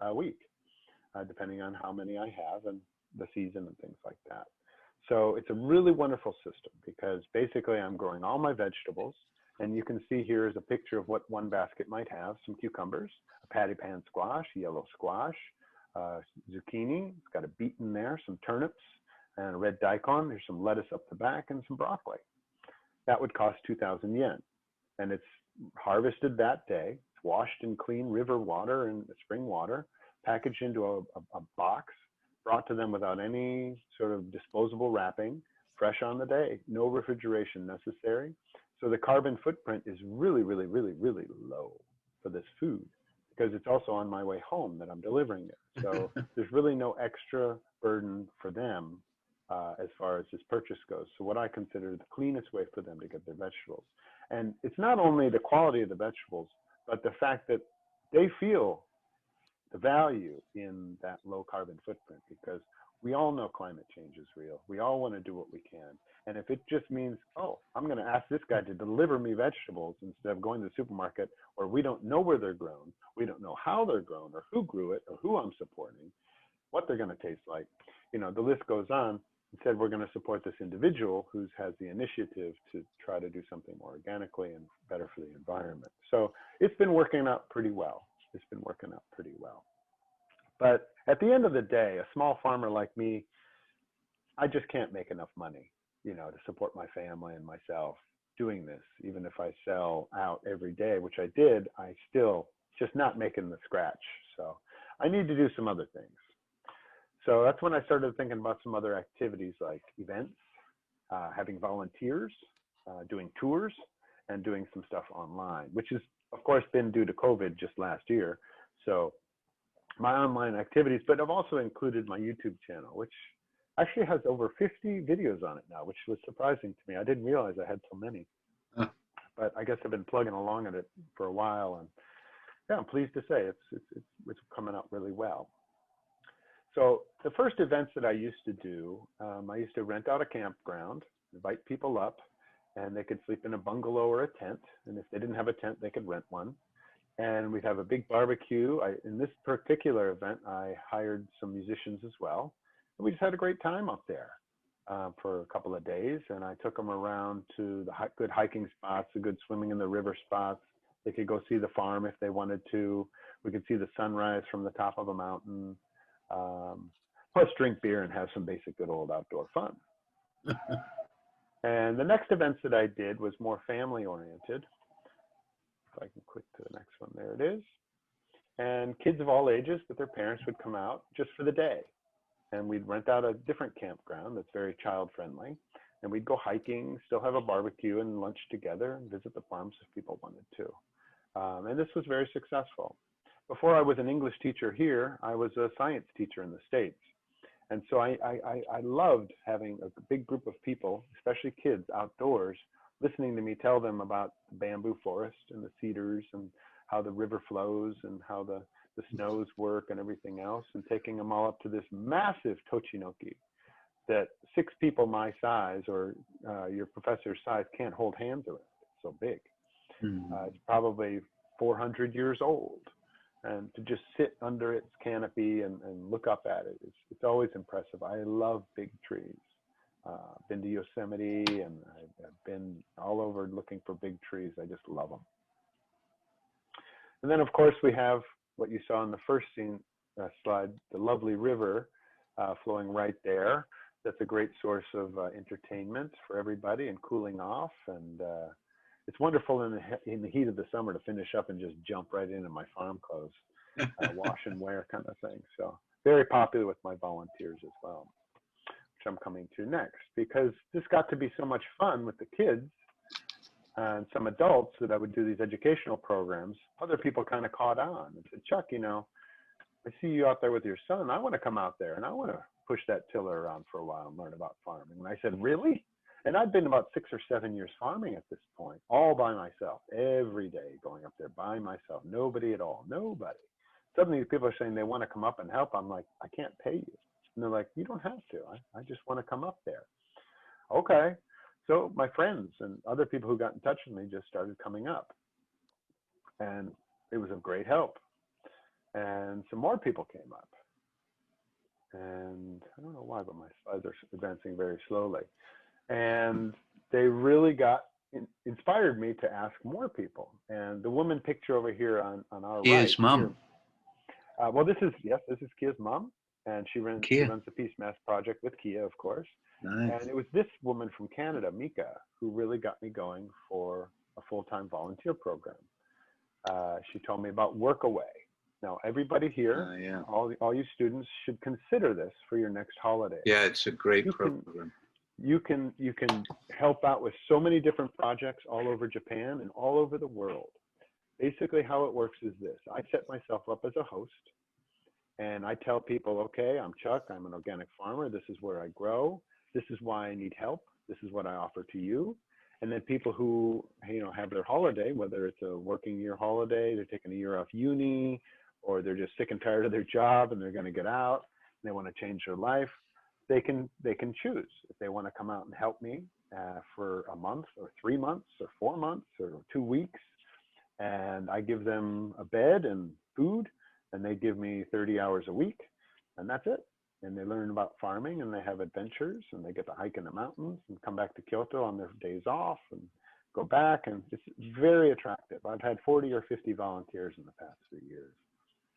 a week, depending on how many I have and the season and things like that. So it's a really wonderful system, because basically I'm growing all my vegetables. And you can see here is a picture of what one basket might have: some cucumbers, a patty pan squash, yellow squash, zucchini, it's got a beet in there, some turnips, and a red daikon. There's some lettuce up the back and some broccoli. That would cost 2,000 yen. And it's harvested that day. It's washed in clean river water and spring water, packaged into a box, brought to them without any sort of disposable wrapping, fresh on the day, no refrigeration necessary. So the carbon footprint is really, really, really, really low for this food, because it's also on my way home that I'm delivering it. So there's really no extra burden for them as far as this purchase goes. So what I consider the cleanest way for them to get their vegetables. And it's not only the quality of the vegetables, but the fact that they feel the value in that low carbon footprint, because we all know climate change is real. We all want to do what we can. And if it just means, oh, I'm going to ask this guy to deliver me vegetables instead of going to the supermarket where we don't know where they're grown, we don't know how they're grown, or who grew it, or who I'm supporting, what they're going to taste like, the list goes on. Instead, we're going to support this individual who has the initiative to try to do something more organically and better for the environment. So it's been working out pretty well. But at the end of the day, a small farmer like me, I just can't make enough money, to support my family and myself doing this. Even if I sell out every day, which I did, I still just not making the scratch. So I need to do some other things. So that's when I started thinking about some other activities like events, having volunteers, doing tours, and doing some stuff online, which has, of course, been due to COVID just last year. So my online activities, but I've also included my YouTube channel, which actually has over 50 videos on it now, which was surprising to me. I didn't realize I had so many, but I guess I've been plugging along at it for a while, and yeah, I'm pleased to say it's coming out really well. So the first events that I used to do, I used to rent out a campground, invite people up, and they could sleep in a bungalow or a tent. And if they didn't have a tent, they could rent one. And we'd have a big barbecue. In this particular event, I hired some musicians as well. And we just had a great time up there for a couple of days. And I took them around to the good hiking spots, the good swimming in the river spots. They could go see the farm if they wanted to. We could see the sunrise from the top of a mountain. Plus drink beer and have some basic good old outdoor fun. And the next events that I did was more family oriented. If I can click to the next one, there it is. And kids of all ages with their parents would come out just for the day. And we'd rent out a different campground that's very child friendly. And we'd go hiking, still have a barbecue and lunch together, and visit the farms if people wanted to. And this was very successful. Before I was an English teacher here, I was a science teacher in the States. And so I loved having a big group of people, especially kids, outdoors, listening to me tell them about the bamboo forest and the cedars and how the river flows and how the snows work and everything else, and taking them all up to this massive tochinoki that 6 people my size or your professor's size can't hold hands around. It's so big. It's probably 400 years old. And to just sit under its canopy and look up at it, it's always impressive. I love big trees. Been to Yosemite, and I've been all over looking for big trees. I just love them. And then, of course, we have what you saw in the first slide, the lovely river flowing right there. That's a great source of entertainment for everybody and cooling off. And it's wonderful in the heat of the summer to finish up and just jump right into my farm clothes, wash and wear kind of thing. So very popular with my volunteers as well, which I'm coming to next, because this got to be so much fun with the kids and some adults that I would do these educational programs. Other people kind of caught on and said, Chuck, you know, I see you out there with your son. I want to come out there and I want to push that tiller around for a while and learn about farming. And I said, really? And I'd been about 6 or 7 years farming at this point, all by myself, every day going up there by myself, nobody at all, nobody. Suddenly people are saying they want to come up and help. I'm like, I can't pay you. And they're like, you don't have to. I just want to come up there. Okay. So my friends and other people who got in touch with me just started coming up. And it was of great help. And some more people came up. And I don't know why, but my slides are advancing very slowly. And they really got inspired me to ask more people. And the woman picture over here on our Kia's right. mom. Well, this is Kia's mom. And she runs the Peace Mass Project with Kia, of course. Nice. And it was this woman from Canada, Mika, who really got me going for a full-time volunteer program. She told me about Workaway. Now, everybody here, yeah. all you students should consider this for your next holiday. Yeah, it's a great program. You can help out with so many different projects all over Japan and all over the world. Basically, how it works is this. I set myself up as a host, and I tell people, okay, I'm Chuck, I'm an organic farmer, this is where I grow, this is why I need help, this is what I offer to you. And then people who, you know, have their holiday, whether it's a working year holiday, they're taking a year off uni, or they're just sick and tired of their job and they're going to get out and they want to change their life, they can choose if they want to come out and help me for a month or 3 months or 4 months or 2 weeks. And I give them a bed and food, and they give me 30 hours a week, and that's it. And they learn about farming, and they have adventures, and they get to hike in the mountains and come back to Kyoto on their days off and go back. And it's very attractive. I've had 40 or 50 volunteers in the past 3 years.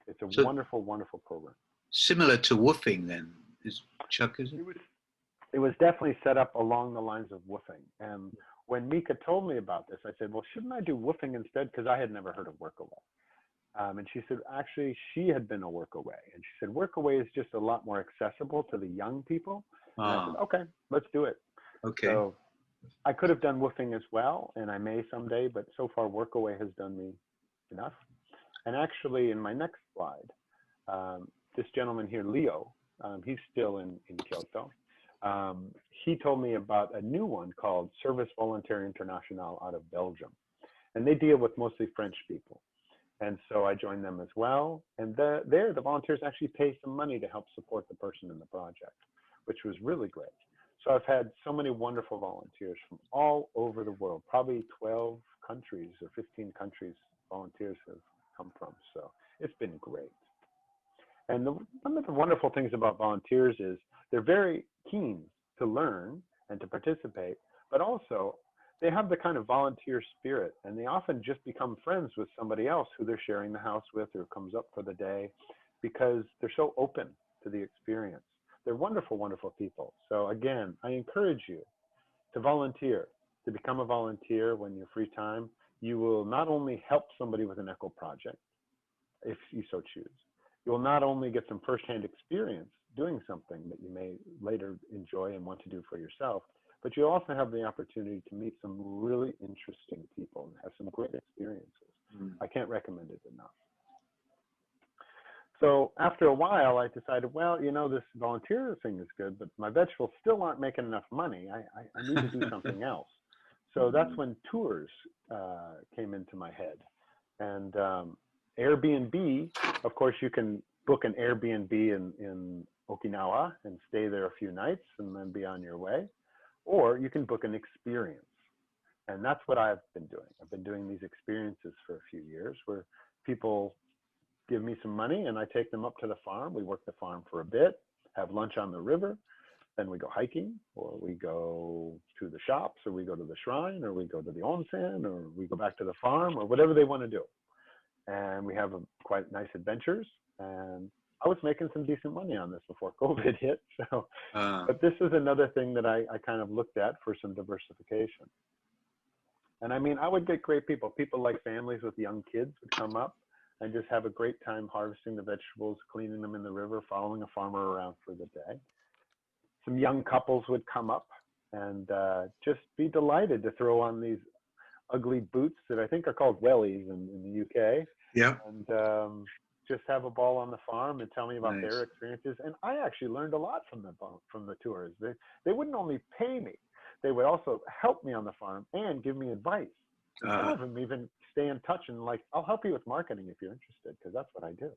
It's a wonderful, wonderful program. Similar to woofing then, Chuck, is it? It was definitely set up along the lines of woofing. And when Mika told me about this, I said, well, shouldn't I do woofing instead? Because I had never heard of Workaway. And she said, actually, she had been a Workaway. And she said, Workaway is just a lot more accessible to the young people. And I said, okay, let's do it. Okay. So I could have done woofing as well, and I may someday, but so far Workaway has done me enough. And actually, in my next slide, this gentleman here, Leo, he's still in Kyoto. He told me about a new one called Service Volontaire International out of Belgium. And they deal with mostly French people. And so I joined them as well. And there, the volunteers actually pay some money to help support the person in the project, which was really great. So I've had so many wonderful volunteers from all over the world, probably 12 countries or 15 countries volunteers have come from. So it's been great. And one of the wonderful things about volunteers is they're very keen to learn and to participate, but also they have the kind of volunteer spirit, and they often just become friends with somebody else who they're sharing the house with or comes up for the day, because they're so open to the experience. They're wonderful, wonderful people. So again, I encourage you to volunteer, to become a volunteer when you're free time. You will not only help somebody with an eco project, if you so choose. You will not only get some firsthand experience doing something that you may later enjoy and want to do for yourself, but you also have the opportunity to meet some really interesting people and have some great experiences. I can't recommend it enough. So after a while, I decided, well, you know, this volunteer thing is good, but my vegetables still aren't making enough money. I need to do something else. So that's when tours came into my head. And Airbnb, of course, you can book an Airbnb in Okinawa and stay there a few nights and then be on your way. Or you can book an experience. And that's what I've been doing. I've been doing these experiences for a few years where people give me some money, and I take them up to the farm. We work the farm for a bit, have lunch on the river, then we go hiking, or we go to the shops, or we go to the shrine, or we go to the onsen, or we go back to the farm, or whatever they want to do. And we have quite nice adventures. And I was making some decent money on this before COVID hit. So, but this is another thing that I kind of looked at for some diversification. And I mean, I would get great people like families with young kids would come up and just have a great time harvesting the vegetables, cleaning them in the river, following a farmer around for the day. Some young couples would come up and just be delighted to throw on these ugly boots that I think are called wellies in the UK. Yeah. And just have a ball on the farm and tell me about their experiences. And I actually learned a lot from the tours. They wouldn't only pay me, they would also help me on the farm and give me advice. Some of them even stay in touch and like, I'll help you with marketing if you're interested, because that's what I do.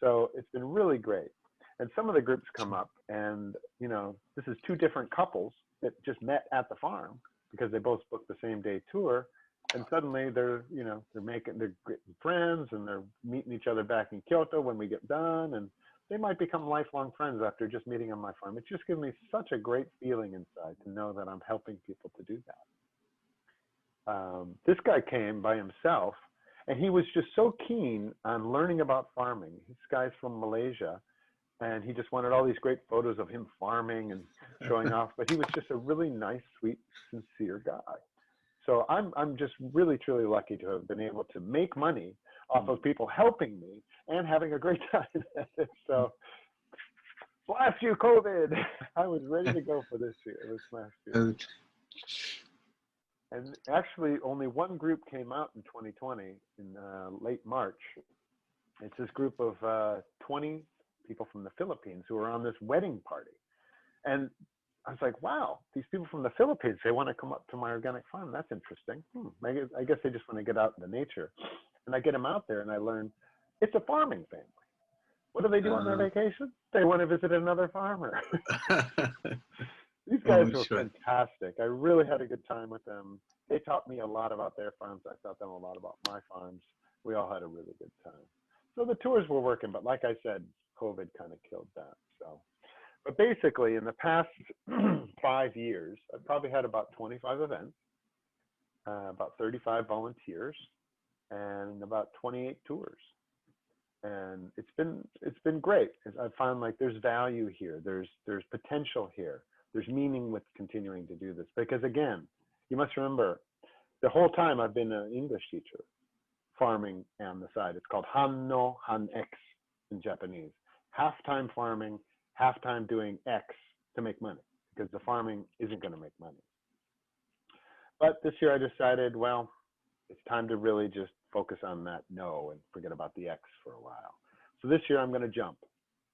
So it's been really great. And some of the groups come up and, you know, this is two different couples that just met at the farm because they both booked the same day tour. And suddenly they're getting friends, and they're meeting each other back in Kyoto when we get done. And they might become lifelong friends after just meeting on my farm. It just gives me such a great feeling inside to know that I'm helping people to do that. This guy came by himself, and he was just so keen on learning about farming. This guy's from Malaysia, and he just wanted all these great photos of him farming and showing off. But he was just a really nice, sweet, sincere guy. So I'm just really, truly lucky to have been able to make money off of people helping me and having a great time at it. So, blast you, COVID. I was ready to go for this last year. And actually, only one group came out in 2020 in late March. It's this group of 20 people from the Philippines who were on this wedding party. And I was like, wow, these people from the Philippines, they want to come up to my organic farm. That's interesting. I guess they just want to get out in the nature. And I get them out there and I learn it's a farming family. What do they do on their vacation? They want to visit another farmer. These guys were fantastic. I really had a good time with them. They taught me a lot about their farms. I taught them a lot about my farms. We all had a really good time. So the tours were working, but like I said, COVID kind of killed that. So. But basically, in the past 5 years, I've probably had about 25 events, about 35 volunteers, and about 28 tours. And it's been great. I found like there's value here. There's potential here. There's meaning with continuing to do this. Because again, you must remember, the whole time I've been an English teacher, farming on the side. It's called Han-no Han-X in Japanese. Half-time farming, half-time doing X to make money, because the farming isn't going to make money. But this year I decided, well, it's time to really just focus on that no and forget about the X for a while. So this year I'm going to jump.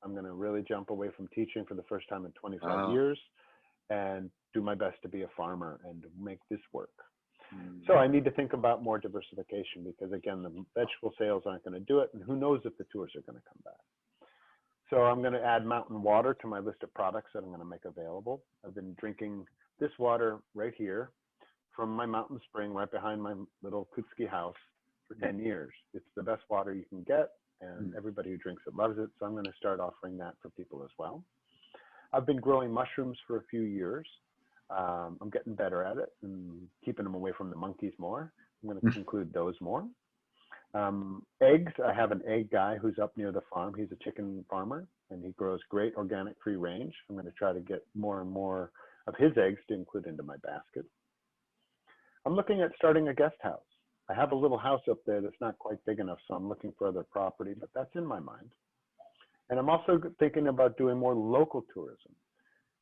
I'm going to really jump away from teaching for the first time in 25 years and do my best to be a farmer and make this work. So I need to think about more diversification, because again, the vegetable sales aren't going to do it, and who knows if the tours are going to come back. So I'm going to add mountain water to my list of products that I'm going to make available. I've been drinking this water right here from my mountain spring right behind my little Kutsuki house for 10 years. It's the best water you can get, and everybody who drinks it loves it. So I'm going to start offering that for people as well. I've been growing mushrooms for a few years. I'm getting better at it and keeping them away from the monkeys more. I'm going to include those more. Eggs, I have an egg guy who's up near the farm. He's a chicken farmer, and he grows great organic free range. I'm going to try to get more and more of his eggs to include into my basket. I'm looking at starting a guest house. I have a little house up there that's not quite big enough, so I'm looking for other property, but that's in my mind. And I'm also thinking about doing more local tourism.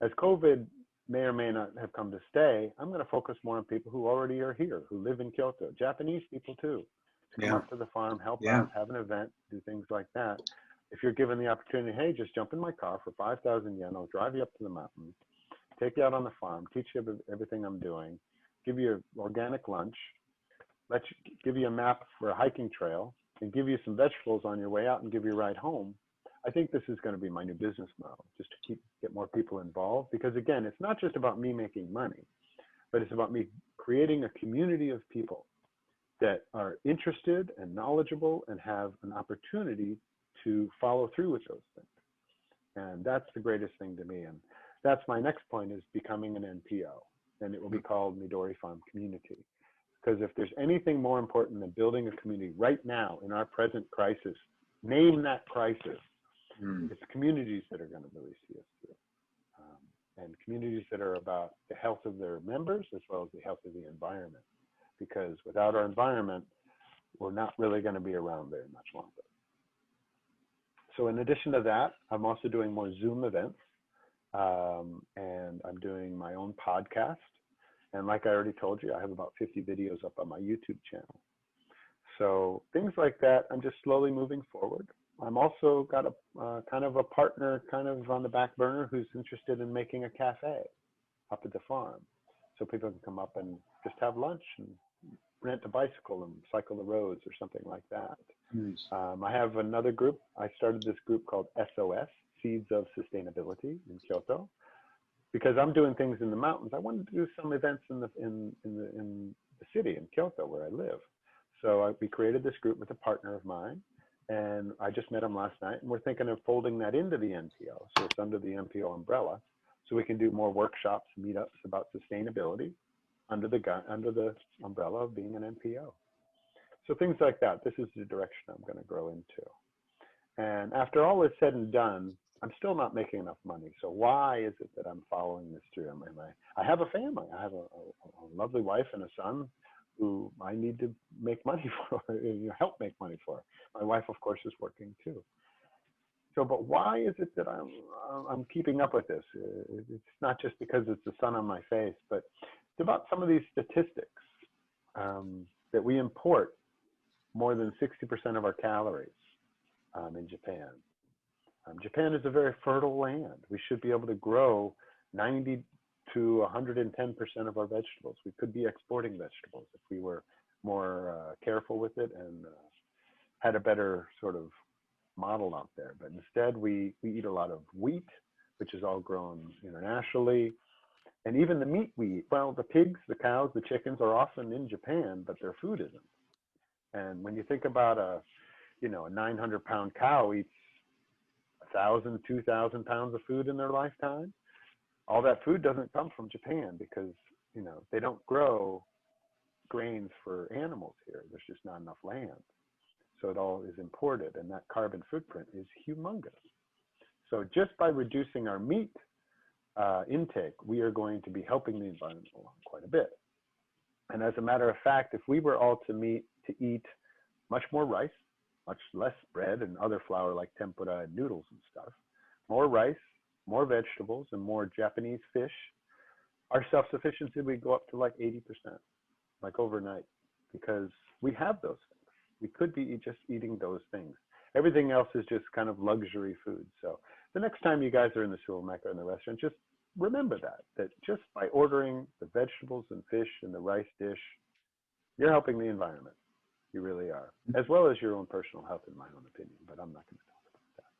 As COVID may or may not have come to stay, I'm going to focus more on people who already are here, who live in Kyoto, Japanese people too. Come up to the farm, help out, have an event, do things like that. If you're given the opportunity, hey, just jump in my car for 5,000 yen, I'll drive you up to the mountains, take you out on the farm, teach you everything I'm doing, give you organic lunch, give you a map for a hiking trail, and give you some vegetables on your way out and give you a ride home. I think this is going to be my new business model, just to get more people involved. Because again, it's not just about me making money, but it's about me creating a community of people that are interested and knowledgeable and have an opportunity to follow through with those things. And that's the greatest thing to me. And that's my next point, is becoming an NPO. And it will be called Midori Farm Community. Because if there's anything more important than building a community right now in our present crisis, name that crisis. It's communities that are going to really see us through. And communities that are about the health of their members as well as the health of the environment. Because without our environment, we're not really going to be around very much longer. So in addition to that, I'm also doing more Zoom events, and I'm doing my own podcast. And like I already told you, I have about 50 videos up on my YouTube channel. So things like that, I'm just slowly moving forward. I'm also got a kind of a partner kind of on the back burner who's interested in making a cafe up at the farm. So people can come up and just have lunch and rent a bicycle and cycle the roads or something like that. Nice. I have another group. I started this group called SOS, Seeds of Sustainability, in Kyoto, because I'm doing things in the mountains. I wanted to do some events in the city in Kyoto where I live. So we created this group with a partner of mine, and I just met him last night, and we're thinking of folding that into the NPO. So it's under the NPO umbrella, so we can do more workshops, meetups about sustainability under the umbrella of being an NPO. So things like that. This is the direction I'm going to grow into. And after all is said and done, I'm still not making enough money. So why is it that I'm following this through? I have a family. I have a lovely wife and a son who I need to make money for, help make money for. My wife, of course, is working too. So, but why is it that I'm keeping up with this? It's not just because it's the sun on my face, but it's about some of these statistics that we import more than 60% of our calories in Japan. Japan is a very fertile land. We should be able to grow 90 to 110% of our vegetables. We could be exporting vegetables if we were more careful with it and had a better sort of model out there. But instead, we eat a lot of wheat, which is all grown internationally. And even the meat we eat, well, the pigs, the cows, the chickens are often in Japan, but their food isn't. And when you think about a 900-pound cow eats 1,000, 2,000 pounds of food in their lifetime, all that food doesn't come from Japan because, they don't grow grains for animals here. There's just not enough land. So it all is imported, and that carbon footprint is humongous. So just by reducing our meat intake, we are going to be helping the environment along quite a bit. And as a matter of fact, if we were all to eat much more rice, much less bread and other flour like tempura and noodles and stuff, more rice, more vegetables, and more Japanese fish, our self-sufficiency would go up to like 80%, like overnight, because we have those things. We could be just eating those things. Everything else is just kind of luxury food. So the next time you guys are in the Ritsumeikan in the restaurant, just remember that just by ordering the vegetables and fish and the rice dish, you're helping the environment. You really are, as well as your own personal health, in my own opinion, but I'm not going to talk about that.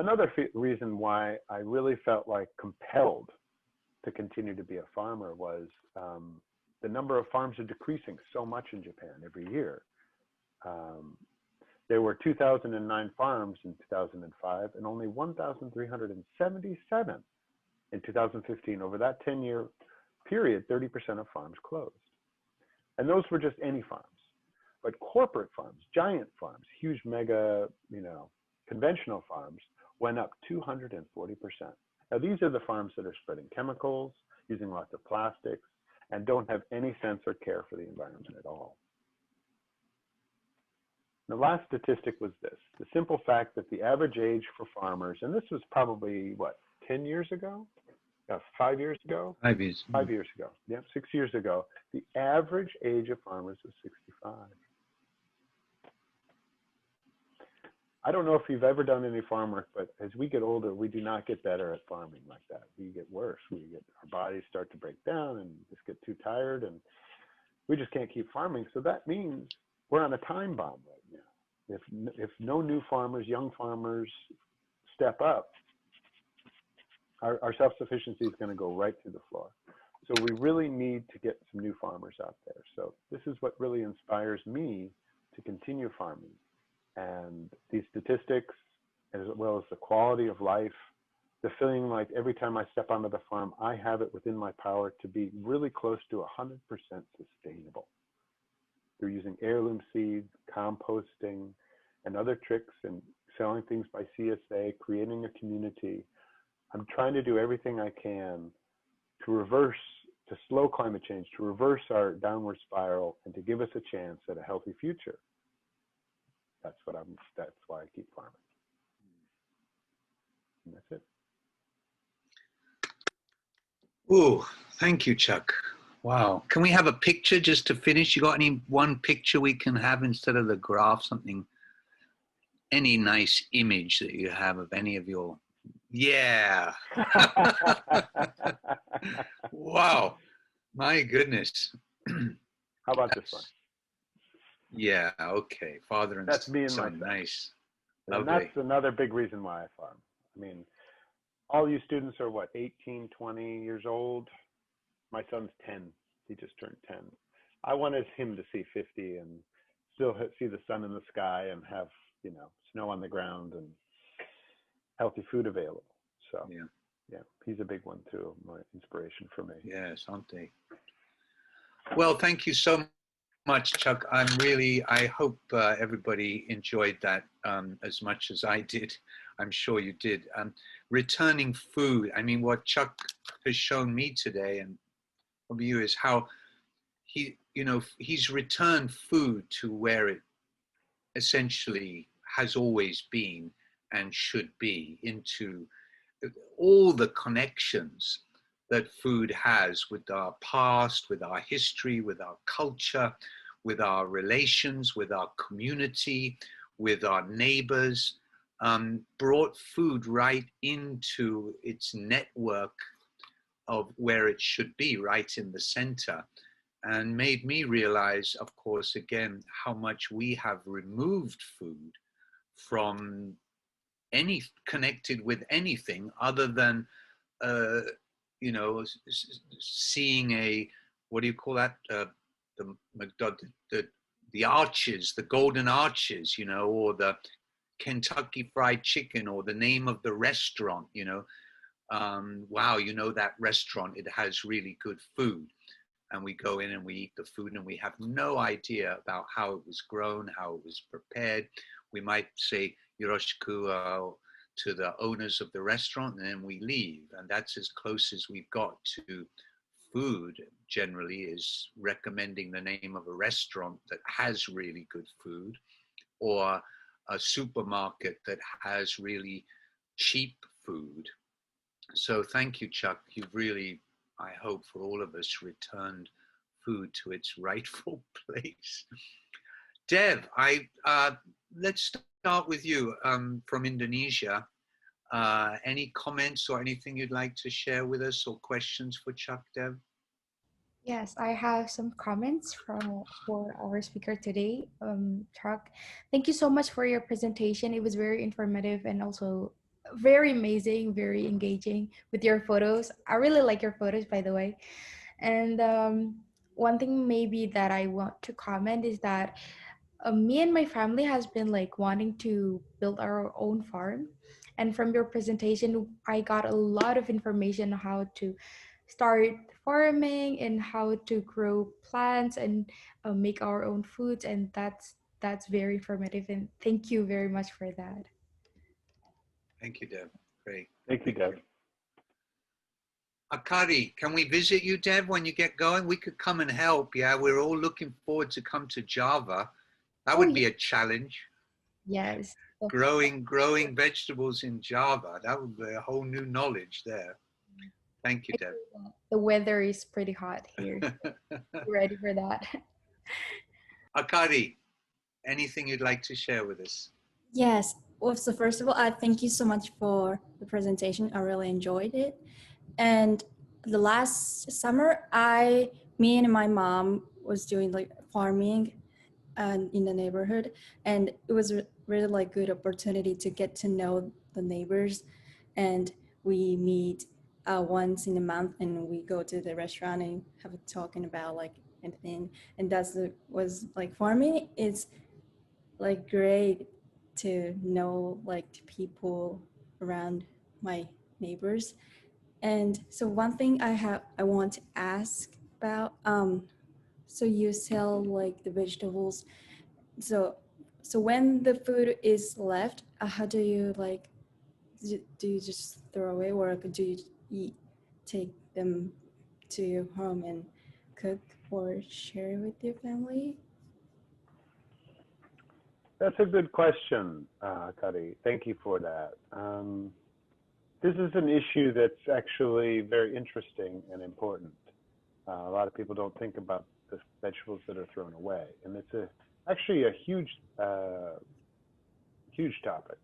Another reason why I really felt like compelled to continue to be a farmer was the number of farms are decreasing so much in Japan every year. There were 2,009 farms in 2005 and only 1,377 in 2015. Over that 10-year period, 30% of farms closed. And those were just any farms. But corporate farms, giant farms, huge mega, conventional farms went up 240%. Now, these are the farms that are spreading chemicals, using lots of plastics, and don't have any sense or care for the environment at all. The last statistic was this: the simple fact that the average age for farmers, and this was probably, 10 years ago? 5 years ago? 5 years. 5 years ago. Yeah, 6 years ago. The average age of farmers was 65. I don't know if you've ever done any farm work, but as we get older, we do not get better at farming like that. We get worse. Our bodies start to break down and just get too tired, and we just can't keep farming. So that means we're on a time bomb right now. If no new farmers, young farmers step up, our self-sufficiency is going to go right through the floor. So we really need to get some new farmers out there. So this is what really inspires me to continue farming. And these statistics, as well as the quality of life, the feeling like every time I step onto the farm, I have it within my power to be really close to 100% sustainable through using heirloom seeds, composting, and other tricks, and selling things by CSA, creating a community. I'm trying to do everything I can to slow climate change, to reverse our downward spiral, and to give us a chance at a healthy future. That's why I keep farming. And that's it. Oh, thank you, Chuck. Wow. Can we have a picture just to finish? You got any one picture we can have instead of the graph, something, any nice image that you have of any of your, yeah. Wow. My goodness. How about this one? Yeah, okay. Father and That's me and son. my son. Nice. And Lovely. that's another big reason why I farm. I mean, all you students are what, 18, 20 years old? My son's 10. He just turned 10. I wanted him to see 50 and still see the sun in the sky and have, snow on the ground and healthy food available. So yeah, he's a big one too, my inspiration for me. Yes, aren't they? Well, thank you so much, Chuck. I hope everybody enjoyed that as much as I did. I'm sure you did. Returning food. I mean, what Chuck has shown me today and of you is how he's returned food to where it essentially has always been and should be, into all the connections that food has with our past, with our history, with our culture, with our relations, with our community, with our neighbors, brought food right into its network of where it should be, right in the center, and made me realize, of course, again, how much we have removed food from any connected with anything other than seeing a, what do you call that, the arches, the golden arches, or the Kentucky Fried Chicken, or the name of the restaurant, wow, that restaurant, it has really good food. And we go in and we eat the food and we have no idea about how it was grown, how it was prepared. We might say yoroshiku to the owners of the restaurant, and then we leave. And that's as close as we've got to food, generally, is recommending the name of a restaurant that has really good food, or a supermarket that has really cheap food. So thank you, Chuck. You've really, I hope for all of us, returned food to its rightful place. Dev, let's start with you from Indonesia. Any comments or anything you'd like to share with us, or questions for Chuck, Dev? Yes, I have some comments for our speaker today, Chuck. Thank you so much for your presentation. It was very informative and also very amazing, very engaging with your photos. I really like your photos, by the way. And one thing maybe that I want to comment is that me and my family has been like wanting to build our own farm. And from your presentation, I got a lot of information on how to start farming and how to grow plants and make our own foods, and that's very informative, and thank you very much for that. Thank you, Dev. Great. Thank you, Dev. Akari, can we visit you, Dev, when you get going? We could come and help. Yeah, we're all looking forward to come to Java. That would be a challenge. Yes. Growing vegetables in Java. That would be a whole new knowledge there. Thank you, Deb. The weather is pretty hot here. Ready for that? Akari, anything you'd like to share with us? Yes. Well, so first of all, I thank you so much for the presentation. I really enjoyed it. And the last summer, me and my mom was doing like farming in the neighborhood, and it was really like good opportunity to get to know the neighbors, and we meet once in a month, and we go to the restaurant and have a talking about like anything. And was like, for me, it's like great to know like the people around my neighbors. And so one thing I want to ask about, so you sell like the vegetables. So when the food is left, how do you like, do you just throw away, or do you take them to your home and cook or share with your family? That's a good question, Kari. Thank you for that. This is an issue that's actually very interesting and important. A lot of people don't think about the vegetables that are thrown away, and it's actually a huge topic,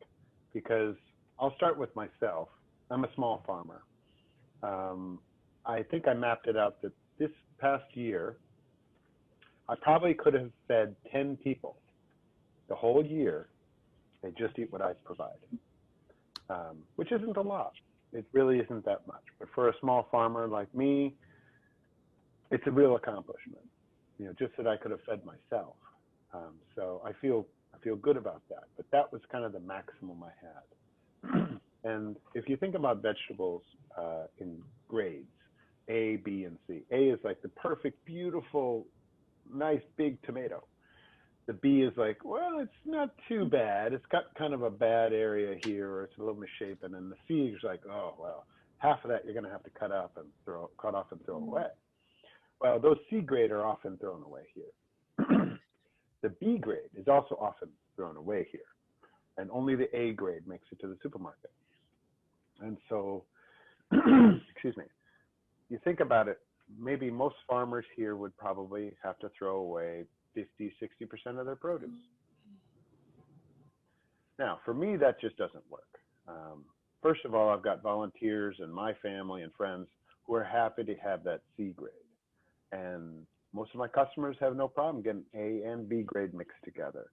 because I'll start with myself. I'm a small farmer. I think I mapped it out that this past year, I probably could have fed 10 people the whole year. They just eat what I provide, which isn't a lot. It really isn't that much. But for a small farmer like me, it's a real accomplishment. You know, just that I could have fed myself. So I feel good about that. But that was kind of the maximum I had. And if you think about vegetables in grades, A, B, and C. A is like the perfect, beautiful, nice big tomato. The B is like, well, it's not too bad. It's got kind of a bad area here, or it's a little misshapen. And the C is like, oh, well, half of that you're going to have to cut off and throw away. Well, those C grade are often thrown away here. The B grade is also often thrown away here. And only the A grade makes it to the supermarket. And so, excuse me, you think about it, maybe most farmers here would probably have to throw away 50, 60% of their produce. Now, for me, that just doesn't work. First of all, I've got volunteers and my family and friends who are happy to have that C grade. And most of my customers have no problem getting A and B grade mixed together.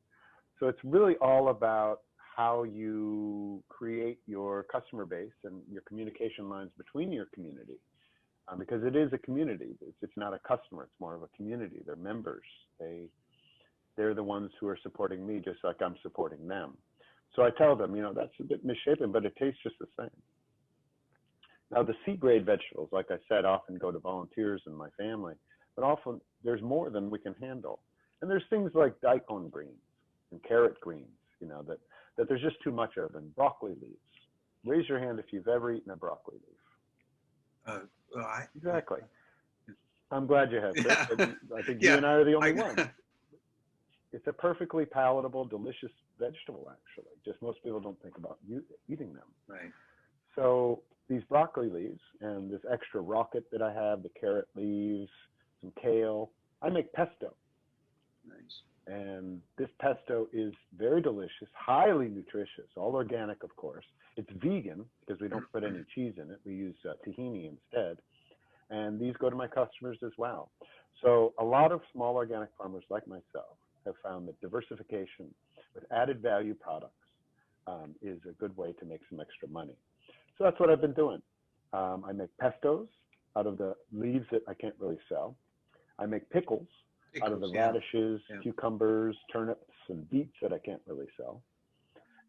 So it's really all about how you create your customer base and your communication lines between your community. Because it is a community. It's not a customer, it's more of a community. They're members. They're the ones who are supporting me just like I'm supporting them. So I tell them, you know, that's a bit misshapen, but it tastes just the same. Now the C grade vegetables, like I said, often go to volunteers and my family, but often there's more than we can handle. And there's things like daikon greens and carrot greens, you know, that there's just too much of, and broccoli leaves. Raise your hand if you've ever eaten a broccoli leaf. Exactly. I'm glad you have. I think you and I are the only ones. It's a perfectly palatable, delicious vegetable, actually. Just most people don't think about eating them. Right. So these broccoli leaves and this extra rocket that I have, the carrot leaves, some kale, I make pesto. Nice. And this pesto is very delicious, highly nutritious, all organic, of course. It's vegan because we don't put any cheese in it. We use tahini instead. And these go to my customers as well. So a lot of small organic farmers like myself have found that diversification with added value products is a good way to make some extra money. So that's what I've been doing. I make pestos out of the leaves that I can't really sell. I make pickles out of the radishes, cucumbers, turnips, and beets that I can't really sell.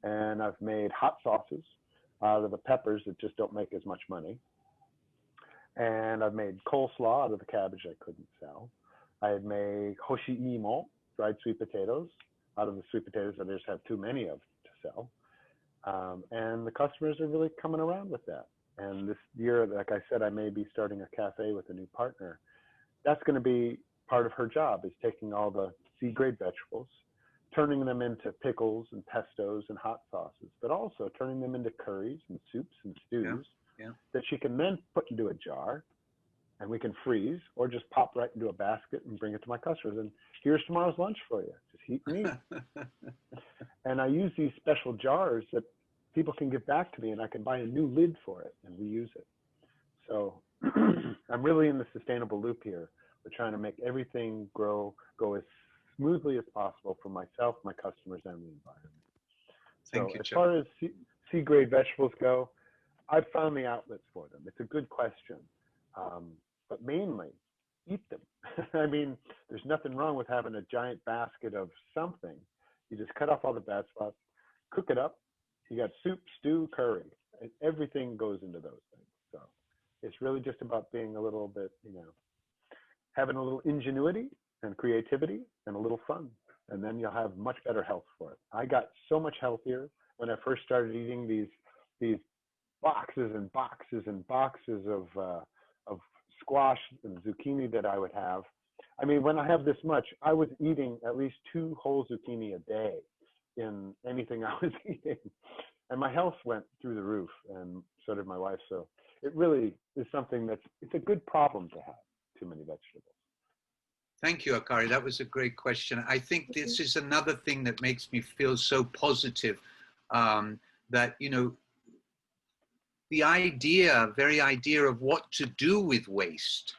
And I've made hot sauces out of the peppers that just don't make as much money. And I've made coleslaw out of the cabbage I couldn't sell. I've made hoshi-imo, dried sweet potatoes, out of the sweet potatoes that I just have too many of to sell. And the customers are really coming around with that. And this year, like I said, I may be starting a cafe with a new partner. That's going to be part of her job, is taking all the C-grade vegetables, turning them into pickles and pestos and hot sauces, but also turning them into curries and soups and stews that she can then put into a jar, and we can freeze or just pop right into a basket and bring it to my customers. And here's tomorrow's lunch for you. Just heat and eat. And I use these special jars that people can give back to me, and I can buy a new lid for it and reuse it. So I'm really in the sustainable loop here. We're trying to make everything go as smoothly as possible for myself, my customers, and the environment. So as far as C-grade vegetables go, I've found the outlets for them. It's a good question. But mainly, eat them. I mean, there's nothing wrong with having a giant basket of something. You just cut off all the bad spots, cook it up. You got soup, stew, curry. Everything goes into those things. So it's really just about being a little bit, having a little ingenuity and creativity and a little fun. And then you'll have much better health for it. I got so much healthier when I first started eating these boxes and boxes and boxes of squash and zucchini that I would have. I mean, when I have this much, I was eating at least 2 whole zucchini a day in anything I was eating. And my health went through the roof, and so did my wife. So it really is something it's a good problem to have, too many vegetables. Thank you, Akari. That was a great question. I think this is another thing that makes me feel so positive, that, the very idea of what to do with waste,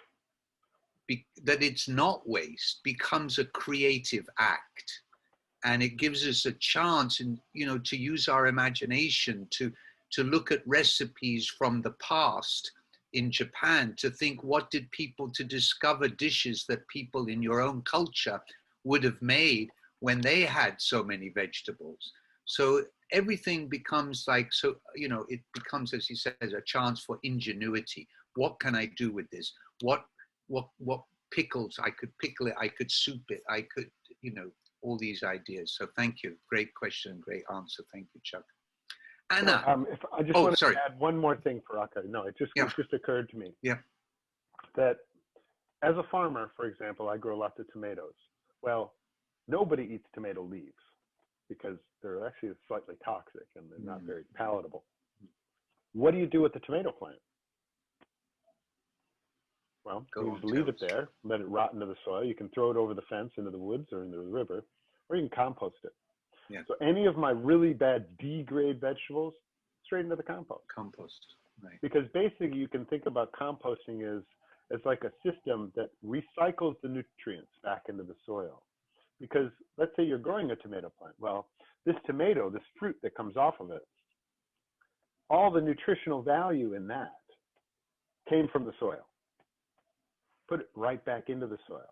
that it's not waste, becomes a creative act. And it gives us a chance, to use our imagination, to look at recipes from the past in Japan, to think to discover dishes that people in your own culture would have made when they had so many vegetables. So everything becomes it becomes, as he says, a chance for ingenuity. What can I do with this? What pickles? I could pickle it, I could soup it, I could, all these ideas. So thank you. Great question, great answer. Thank you, Chuck. Anna. If I just want to add one more thing for Akari. No, it just occurred to me. Yeah. That as a farmer, for example, I grow lots of tomatoes. Well, nobody eats tomato leaves because they're actually slightly toxic and they're not very palatable. What do you do with the tomato plant? Well, you just leave it there, let it rot into the soil. You can throw it over the fence into the woods or into the river, or you can compost it. Yeah. So any of my really bad D-grade vegetables, straight into the compost. Right. Because basically you can think about composting as like a system that recycles the nutrients back into the soil. Because let's say you're growing a tomato plant. Well, this tomato, this fruit that comes off of it, all the nutritional value in that came from the soil. Put it right back into the soil.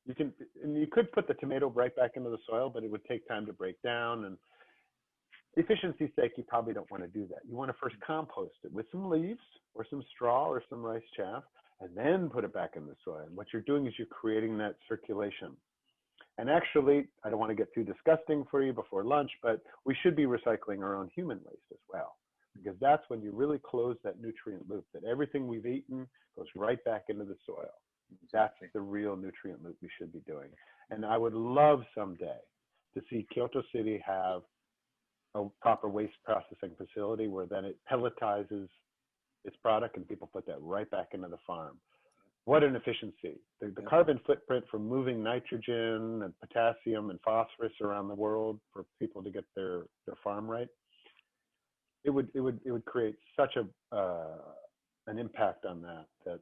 You could put the tomato right back into the soil, but it would take time to break down. And efficiency's sake, you probably don't want to do that. You want to first compost it with some leaves or some straw or some rice chaff, and then put it back in the soil. And what you're doing is you're creating that circulation. And actually, I don't want to get too disgusting for you before lunch, but we should be recycling our own human waste as well, because that's when you really close that nutrient loop, that everything we've eaten goes right back into the soil. That's the real nutrient loop we should be doing. And I would love someday to see Kyoto City have a proper waste processing facility where then it pelletizes its product and people put that right back into the farm. What an efficiency. The carbon footprint from moving nitrogen and potassium and phosphorus around the world for people to get their farm right. It would create such an impact on that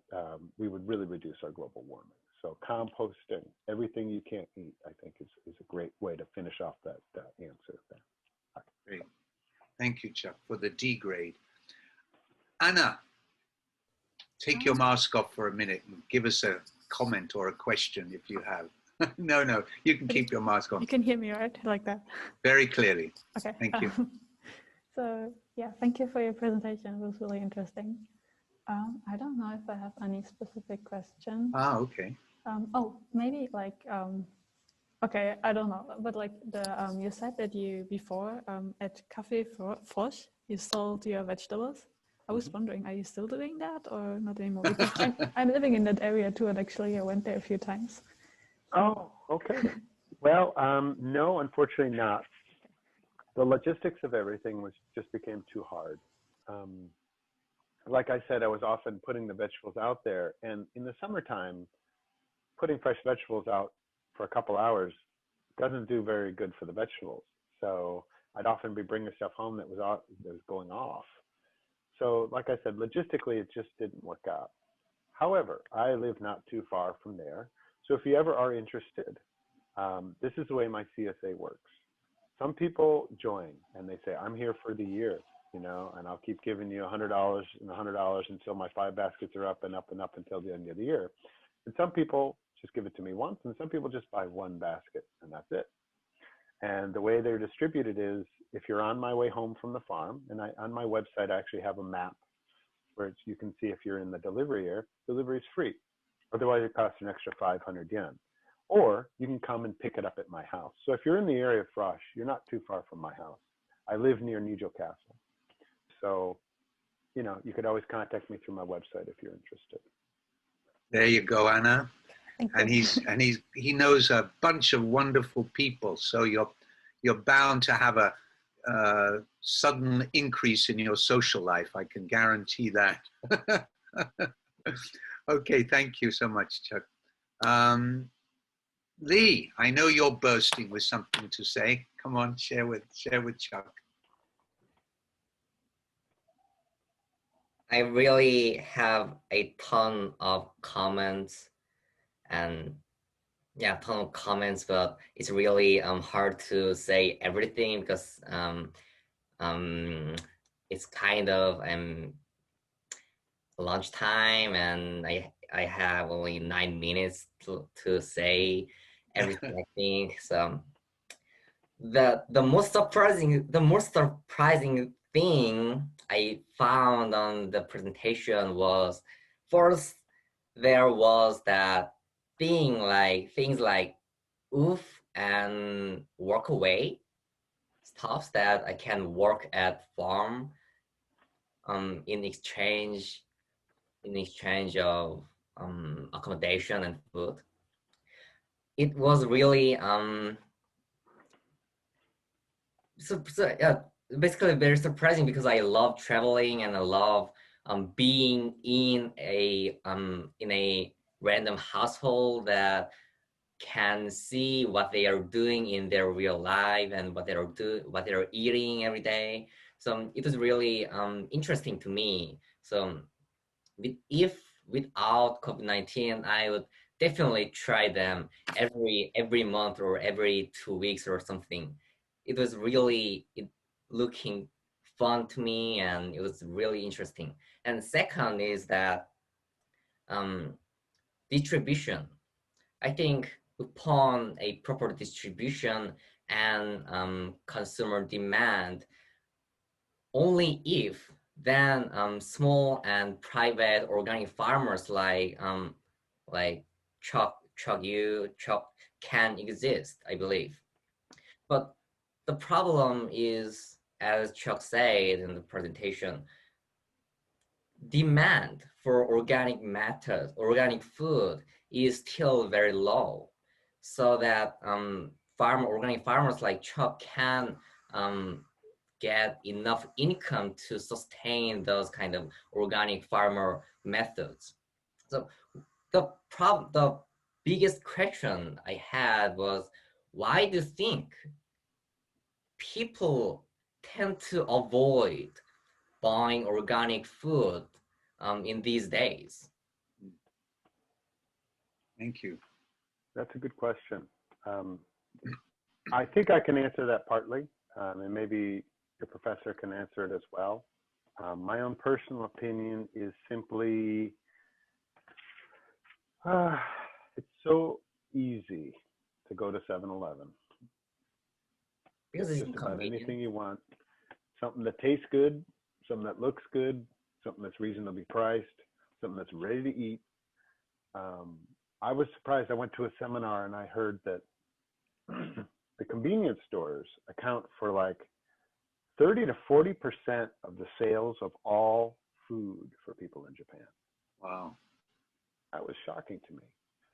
we would really reduce our global warming. So composting, everything you can't eat, I think is a great way to finish off that answer there. Great. Thank you, Chuck, for the D grade. Anna, take your mask off for a minute and give us a comment or a question if you have. No, you can keep your mask on. You can hear me, right? Like that? Very clearly. Okay. Thank you. So, yeah, thank you for your presentation. It was really interesting. I don't know if I have any specific questions. Okay. Maybe like, okay, I don't know, but like you said that you before at Café Frosch, you sold your vegetables. I was wondering, are you still doing that or not anymore? Because I'm living in that area too, and actually I went there a few times. Oh, okay. Well, no, unfortunately not. The logistics of everything just became too hard. Like I said, I was often putting the vegetables out there, and in the summertime, putting fresh vegetables out for a couple hours doesn't do very good for the vegetables. So I'd often be bringing stuff home that was going off. So like I said, logistically, it just didn't work out. However, I live not too far from there. So if you ever are interested, this is the way my CSA works. Some people join and they say, I'm here for the year. you know, and I'll keep giving you $100 and $100 until my 5 baskets are up and up and up until the end of the year. And some people just give it to me once, and some people just buy 1 basket, and that's it. And the way they're distributed is, if you're on my way home from the farm, and on my website, I actually have a map where you can see if you're in the delivery area, delivery is free. Otherwise, it costs an extra 500 yen. Or you can come and pick it up at my house. So if you're in the area of Frosh, you're not too far from my house. I live near Nijo Castle. So, you know, you could always contact me through my website if you're interested. There you go, Anna. Thank And you. he knows a bunch of wonderful people. So you're bound to have a sudden increase in your social life. I can guarantee that. Okay, thank you so much, Chuck. Lee, I know you're bursting with something to say. Come on, share with Chuck. I really have a ton of comments and yeah, ton of comments, but it's really hard to say everything because it's kind of lunchtime and I have only 9 minutes to say everything. I think so. The most surprising thing I found on the presentation was, first there was that things like oof and work away stuff that I can work at farm in exchange of accommodation and food. It was really basically very surprising because I love traveling and I love being in a random household that can see what they are doing in their real life and what they're eating every day. So it was really interesting to me. So without COVID-19, I would definitely try them every month or every 2 weeks or something. It was really looking fun to me and it was really interesting. And second is that distribution. I think upon a proper distribution and consumer demand, only if then small and private organic farmers like Chuck can exist, I believe. But the problem is, as Chuck said in the presentation, demand for organic methods, organic food is still very low, so that organic farmers like Chuck can get enough income to sustain those kind of organic farmer methods. So the biggest question I had was, why do you think people tend to avoid buying organic food in these days? Thank you. That's a good question. I think I can answer that partly, and maybe your professor can answer it as well. My own personal opinion is simply, it's so easy to go to 7-Eleven. Because it's Just about convenient. anything you want, something that tastes good, something that looks good, something that's reasonably priced, something that's ready to eat. I was surprised. I went to a seminar and I heard that the convenience stores account for like 30 to 40% of the sales of all food for people in Japan. Wow. That was shocking to me.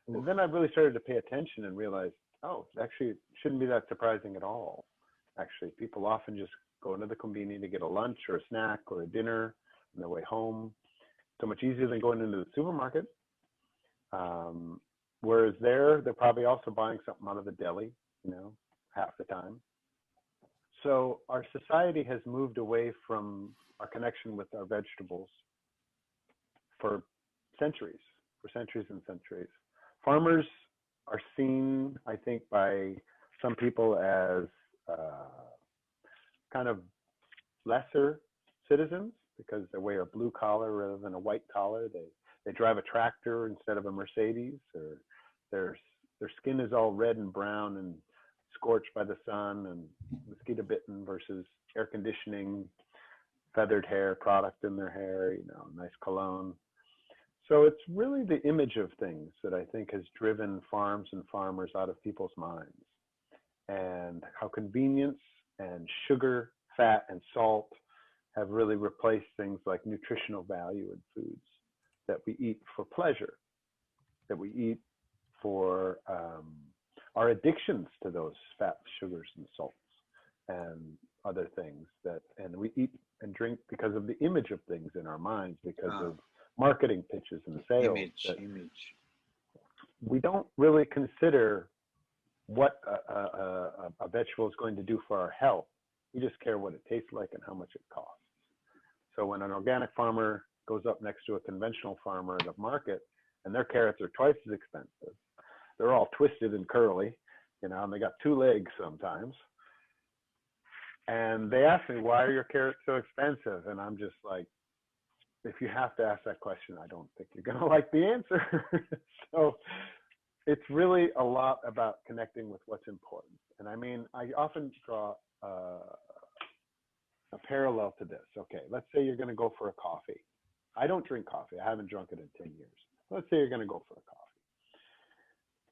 And then I really started to pay attention and realized, oh, actually, it shouldn't be that surprising at all. Actually, people often just go into the convenience to get a lunch or a snack or a dinner on their way home. So much easier than going into the supermarket. Whereas they're probably also buying something out of the deli, you know, half the time. So our society has moved away from our connection with our vegetables for centuries and centuries. Farmers are seen, I think, by some people as kind of lesser citizens because they wear a blue collar rather than a white collar. They drive a tractor instead of a Mercedes, or their skin is all red and brown and scorched by the sun and mosquito bitten versus air conditioning, feathered hair product in their hair, nice cologne. So it's really the image of things that I think has driven farms and farmers out of people's minds, and how convenience and sugar, fat, and salt have really replaced things like nutritional value in foods that we eat for pleasure, that we eat for our addictions to those fats, sugars, and salts, and other things and we eat and drink because of the image of things in our minds, because of marketing pitches and sales. Image. We don't really consider what a vegetable is going to do for our health. We just care what it tastes like and how much it costs. So when an organic farmer goes up next to a conventional farmer at a market and their carrots are twice as expensive, they're all twisted and curly, and they got 2 legs sometimes. And they ask me, why are your carrots so expensive? And I'm just like, if you have to ask that question, I don't think you're going to like the answer. So it's really a lot about connecting with what's important. And I mean, I often draw a parallel to this. Okay, let's say you're going to go for a coffee. I don't drink coffee. I haven't drunk it in 10 years. Let's say you're going to go for a coffee.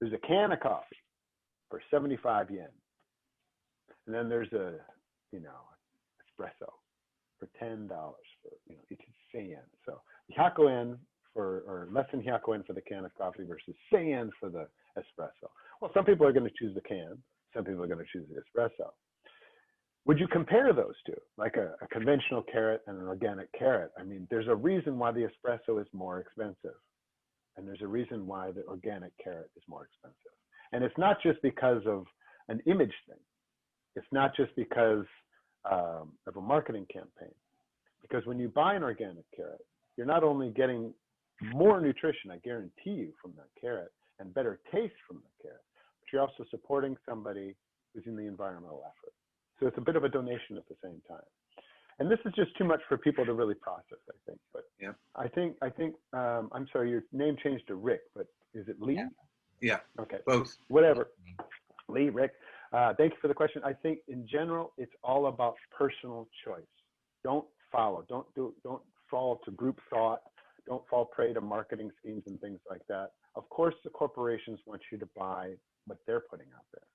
There's a can of coffee for 75 yen. And then there's a, espresso for $10 for, it's 10 yen. So 100 yen or less than 100 yen for the can of coffee versus 10 yen for the espresso. Well, some people are going to choose the can. Some people are going to choose the espresso. Would you compare those two, like a conventional carrot and an organic carrot? I mean, there's a reason why the espresso is more expensive. And there's a reason why the organic carrot is more expensive. And it's not just because of an image thing. It's not just because of a marketing campaign. Because when you buy an organic carrot, you're not only getting more nutrition, I guarantee you, from that carrot, and better taste from the carrot, but you're also supporting somebody who's in the environmental effort. So it's a bit of a donation at the same time. And this is just too much for people to really process, I think. But yeah, I think I'm sorry, your name changed to Rick, but is it Lee? Yeah. Okay. Both. Whatever. Lee, Rick. Thank you for the question. I think in general, it's all about personal choice. Don't follow. Don't fall to group thought. Don't fall prey to marketing schemes and things like that. Of course, the corporations want you to buy what they're putting out there.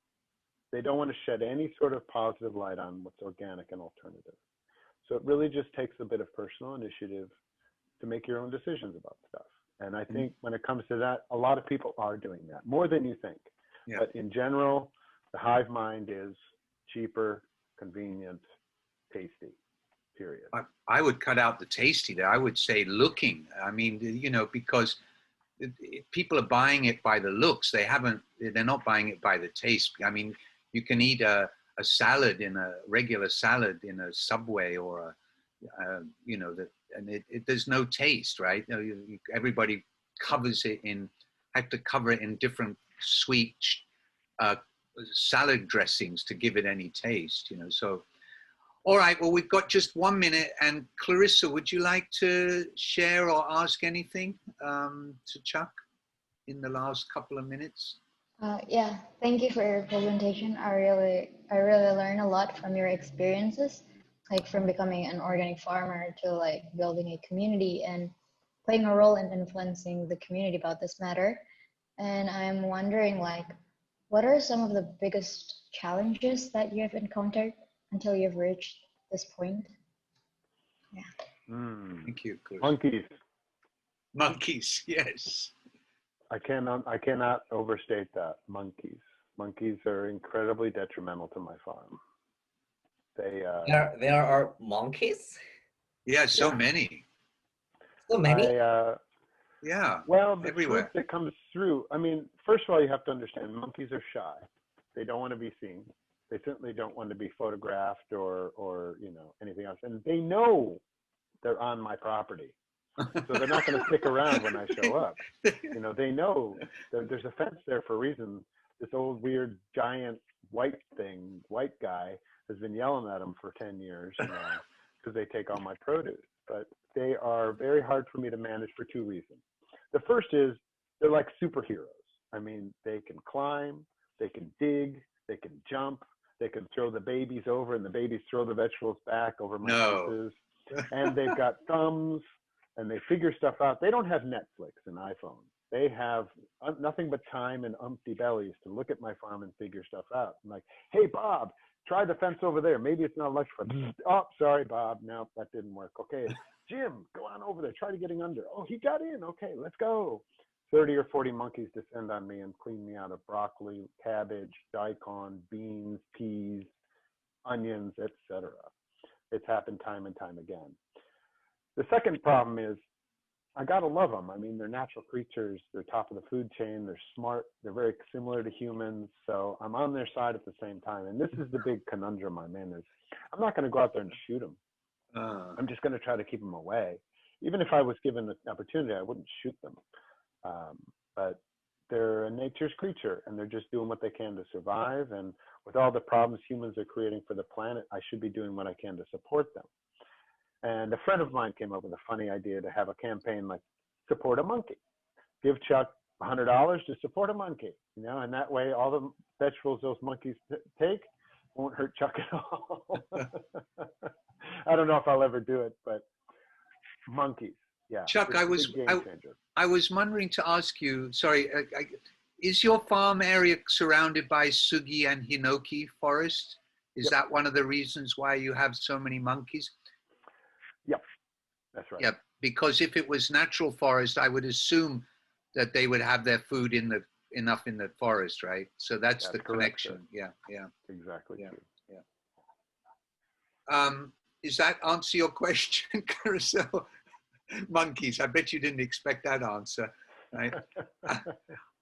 They don't want to shed any sort of positive light on what's organic and alternative. So it really just takes a bit of personal initiative to make your own decisions about stuff. And I think when it comes to that, a lot of people are doing that, more than you think. Yeah. But in general, the hive mind is cheaper, convenient, tasty, period. I would cut out the tasty there. I would say looking. I mean, because people are buying it by the looks. They're not buying it by the taste. I mean, you can eat a salad regular salad in a Subway or there's no taste, right? Everybody had to cover it in different sweet salad dressings to give it any taste, so. All right, well, we've got just 1 minute, and Clarissa, would you like to share or ask anything to Chuck in the last couple of minutes? Yeah, thank you for your presentation. I really learned a lot from your experiences, like from becoming an organic farmer to like building a community and playing a role in influencing the community about this matter. And I'm wondering, like, what are some of the biggest challenges that you have encountered until you've reached this point? Yeah. Thank you, Clarissa. Monkeys, yes. I cannot overstate that. Monkeys are incredibly detrimental to my farm. There are monkeys. Yeah, so many. So many. Yeah. Well, the everywhere. truth that comes through. I mean, first of all, you have to understand monkeys are shy. They don't want to be seen. They certainly don't want to be photographed or anything else. And they know they're on my property. So they're not going to stick around when I show up. They know there's a fence there for a reason. This old weird giant white guy has been yelling at them for 10 years, because they take all my produce. But they are very hard for me to manage for two reasons. The first is they're like superheroes. I mean, they can climb, they can dig, they can jump, they can throw the babies over, and the babies throw the vegetables back over my fences. And they've got thumbs, and they figure stuff out. They don't have Netflix and iPhone. They have nothing but time and empty bellies to look at my farm and figure stuff out. I'm like, hey, Bob, try the fence over there. Maybe it's not electrical. Oh, sorry, Bob. No, that didn't work. Okay, Jim, go on over there. Try to getting under. Oh, he got in. Okay, let's go. 30 or 40 monkeys descend on me and clean me out of broccoli, cabbage, daikon, beans, peas, onions, etc. It's happened time and time again. The second problem is I gotta love them. I mean, they're natural creatures. They're top of the food chain. They're smart. They're very similar to humans. So I'm on their side at the same time. And this is the big conundrum I'm in is I'm not going to go out there and shoot them. I'm just going to try to keep them away. Even if I was given the opportunity, I wouldn't shoot them. But they're a nature's creature, and they're just doing what they can to survive. And with all the problems humans are creating for the planet, I should be doing what I can to support them. And a friend of mine came up with a funny idea to have a campaign like support a monkey. Give Chuck $100 to support a monkey, you know, and that way all the vegetables those monkeys take won't hurt Chuck at all. I don't know if I'll ever do it, but monkeys, yeah. Chuck, I was wondering to ask you, sorry, is your farm area surrounded by Sugi and Hinoki forest? Is that one of the reasons why you have so many monkeys? Yep, that's right. Yeah, because if it was natural forest, I would assume that they would have their food enough in the forest, right? So that's the connection. Correct, yeah, yeah. Exactly. Yeah, true. yeah. Does that answer your question, Carousel? Monkeys. I bet you didn't expect that answer, right?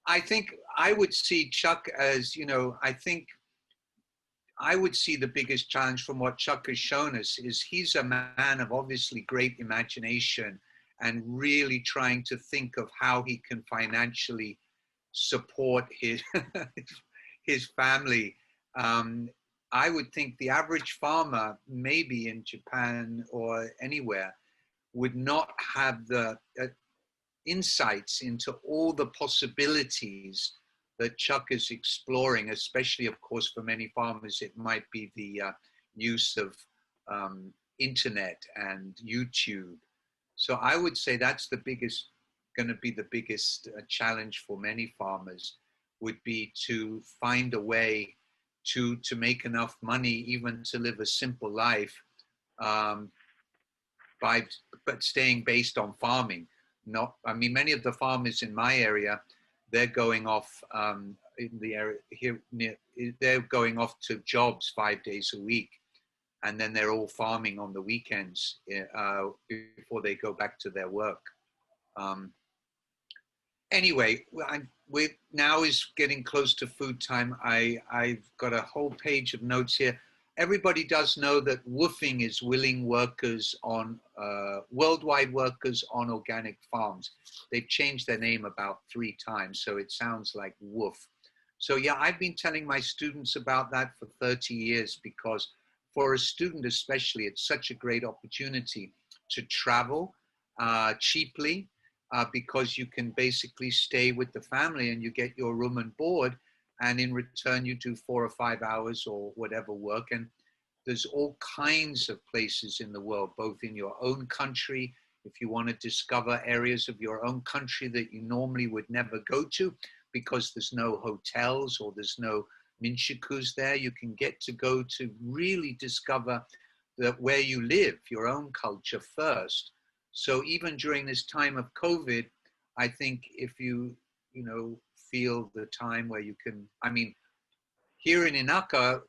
I think I would see Chuck as, you know, I would see the biggest challenge from what Chuck has shown us is he's a man of obviously great imagination and really trying to think of how he can financially support his his family. I would think the average farmer, maybe in Japan or anywhere, would not have the insights into all the possibilities that Chuck is exploring, especially, of course, for many farmers, it might be the use of internet and YouTube. So I would say that's going to be the biggest challenge for many farmers, would be to find a way to make enough money, even to live a simple life, but staying based on farming. I mean, many of the farmers in my area, they're going off in the area here near, they're going off to jobs 5 days a week, and then they're all farming on the weekends before they go back to their work. Anyway, we're now is getting close to food time. I've got a whole page of notes here. Everybody does know that WWOOFing is willing workers on, worldwide workers on organic farms. They've changed their name about 3 times, so it sounds like WWOOF. So yeah, I've been telling my students about that for 30 years because for a student especially, it's such a great opportunity to travel cheaply because you can basically stay with the family and you get your room and board, and in return you do 4 or 5 hours or whatever work. And there's all kinds of places in the world, both in your own country, if you want to discover areas of your own country that you normally would never go to because there's no hotels or there's no minshikus there, you can get to go to really discover that where you live, your own culture first. So even during this time of COVID, I think if you feel the time where you can, I mean, here in Inaka,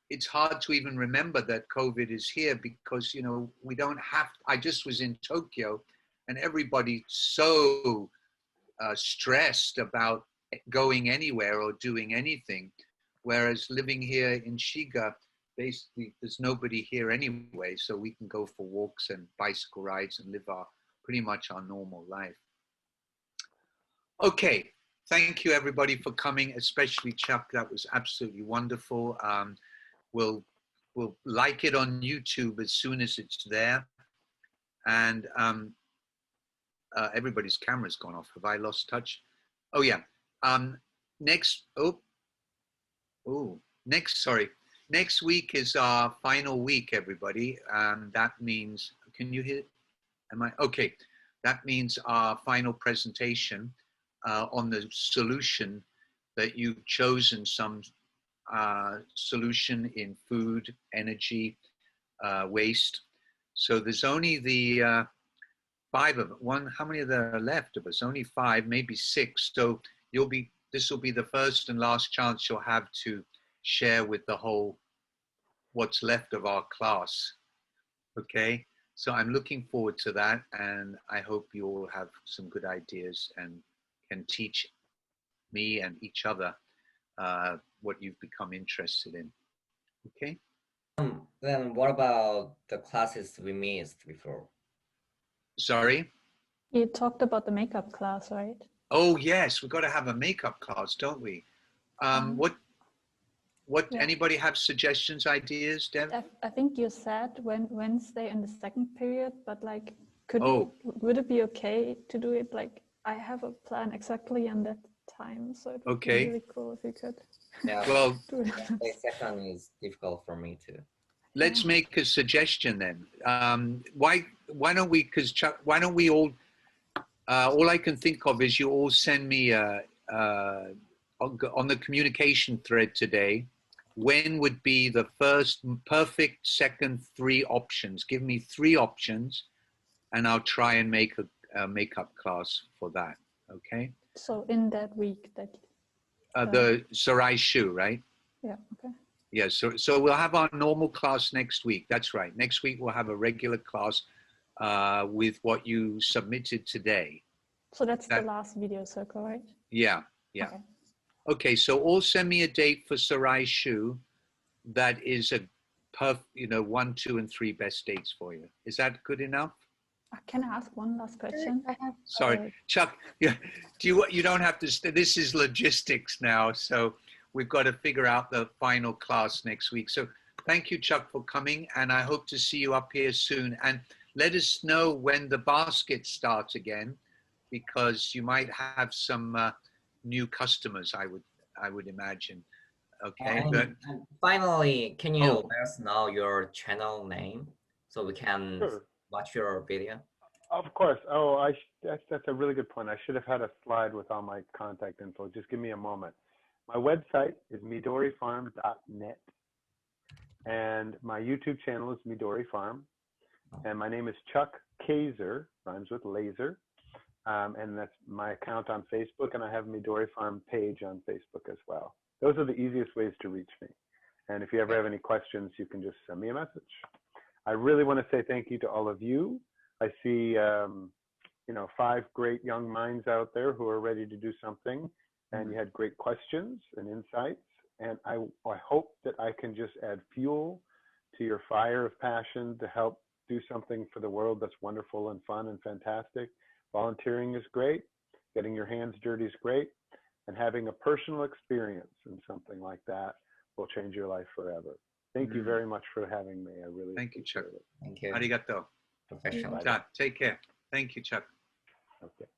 it's hard to even remember that COVID is here because, we don't have, I just was in Tokyo and everybody's so stressed about going anywhere or doing anything. Whereas living here in Shiga, basically there's nobody here anyway, so we can go for walks and bicycle rides and live pretty much our normal life. Okay, thank you everybody for coming, especially Chuck. That was absolutely wonderful. We'll we'll like it on YouTube as soon as it's there. And everybody's camera's gone off. Have I lost touch? Oh yeah. Next week is our final week, everybody. That means, can you hear? Am I okay? That means our final presentation on the solution that you've chosen, some solution in food, energy, waste. So there's only the 5 of one. How many are there left of us? Only 5, maybe 6. So this will be the first and last chance you'll have to share with the whole what's left of our class. Okay, so I'm looking forward to that, and I hope you all have some good ideas and can teach me and each other what you've become interested in. Okay. Then what about the classes we missed before? Sorry? You talked about the makeup class, right? Oh yes, we've got to have a makeup class, don't we? Yeah. Anybody have suggestions, ideas, Dev? I think you said Wednesday in the second period, but like, would it be okay to do it? Like, I have a plan exactly on that time, so it would be really cool if you could. Yeah, well, do it. The second is difficult for me too. Let's make a suggestion then. Why don't we? Because Chuck, why don't we all? All I can think of is you all send me on the communication thread today. When would be the first perfect second 3 options? Give me 3 options, and I'll try and make a makeup class for that. Okay. So in that week that. The Sarai Shu, right? Yeah. Okay. Yeah, so we'll have our normal class next week. That's right. Next week we'll have a regular class with what you submitted today. So that's the last video circle, right? Yeah, yeah. Okay, so all send me a date for Sarai Shu that is a 1, 2, and 3 best dates for you. Is that good enough? Can I ask one last question? Sorry, Chuck. Yeah, you don't have to. This is logistics now, so we've got to figure out the final class next week. So thank you, Chuck, for coming, and I hope to see you up here soon. And let us know when the basket starts again, because you might have some new customers. I would imagine. Okay. And finally, can you let us know your channel name so we can watch your video? Of course. Oh, that's a really good point. I should have had a slide with all my contact info. Just give me a moment. My website is midorifarm.net, and my YouTube channel is Midori Farm, and my name is Chuck Kayser, rhymes with laser, and that's my account on Facebook, and I have a Midori Farm page on Facebook as well. Those are the easiest ways to reach me. And if you ever have any questions, you can just send me a message. I really want to say thank you to all of you. I see, 5 great young minds out there who are ready to do something, and you had great questions and insights. And I hope that I can just add fuel to your fire of passion to help do something for the world that's wonderful and fun and fantastic. Volunteering is great. Getting your hands dirty is great. And having a personal experience in something like that will change your life forever. Thank you very much for having me. I really thank you, Chuck. Thank you. Arigato. Professional. Take care. Thank you, Chuck. Okay.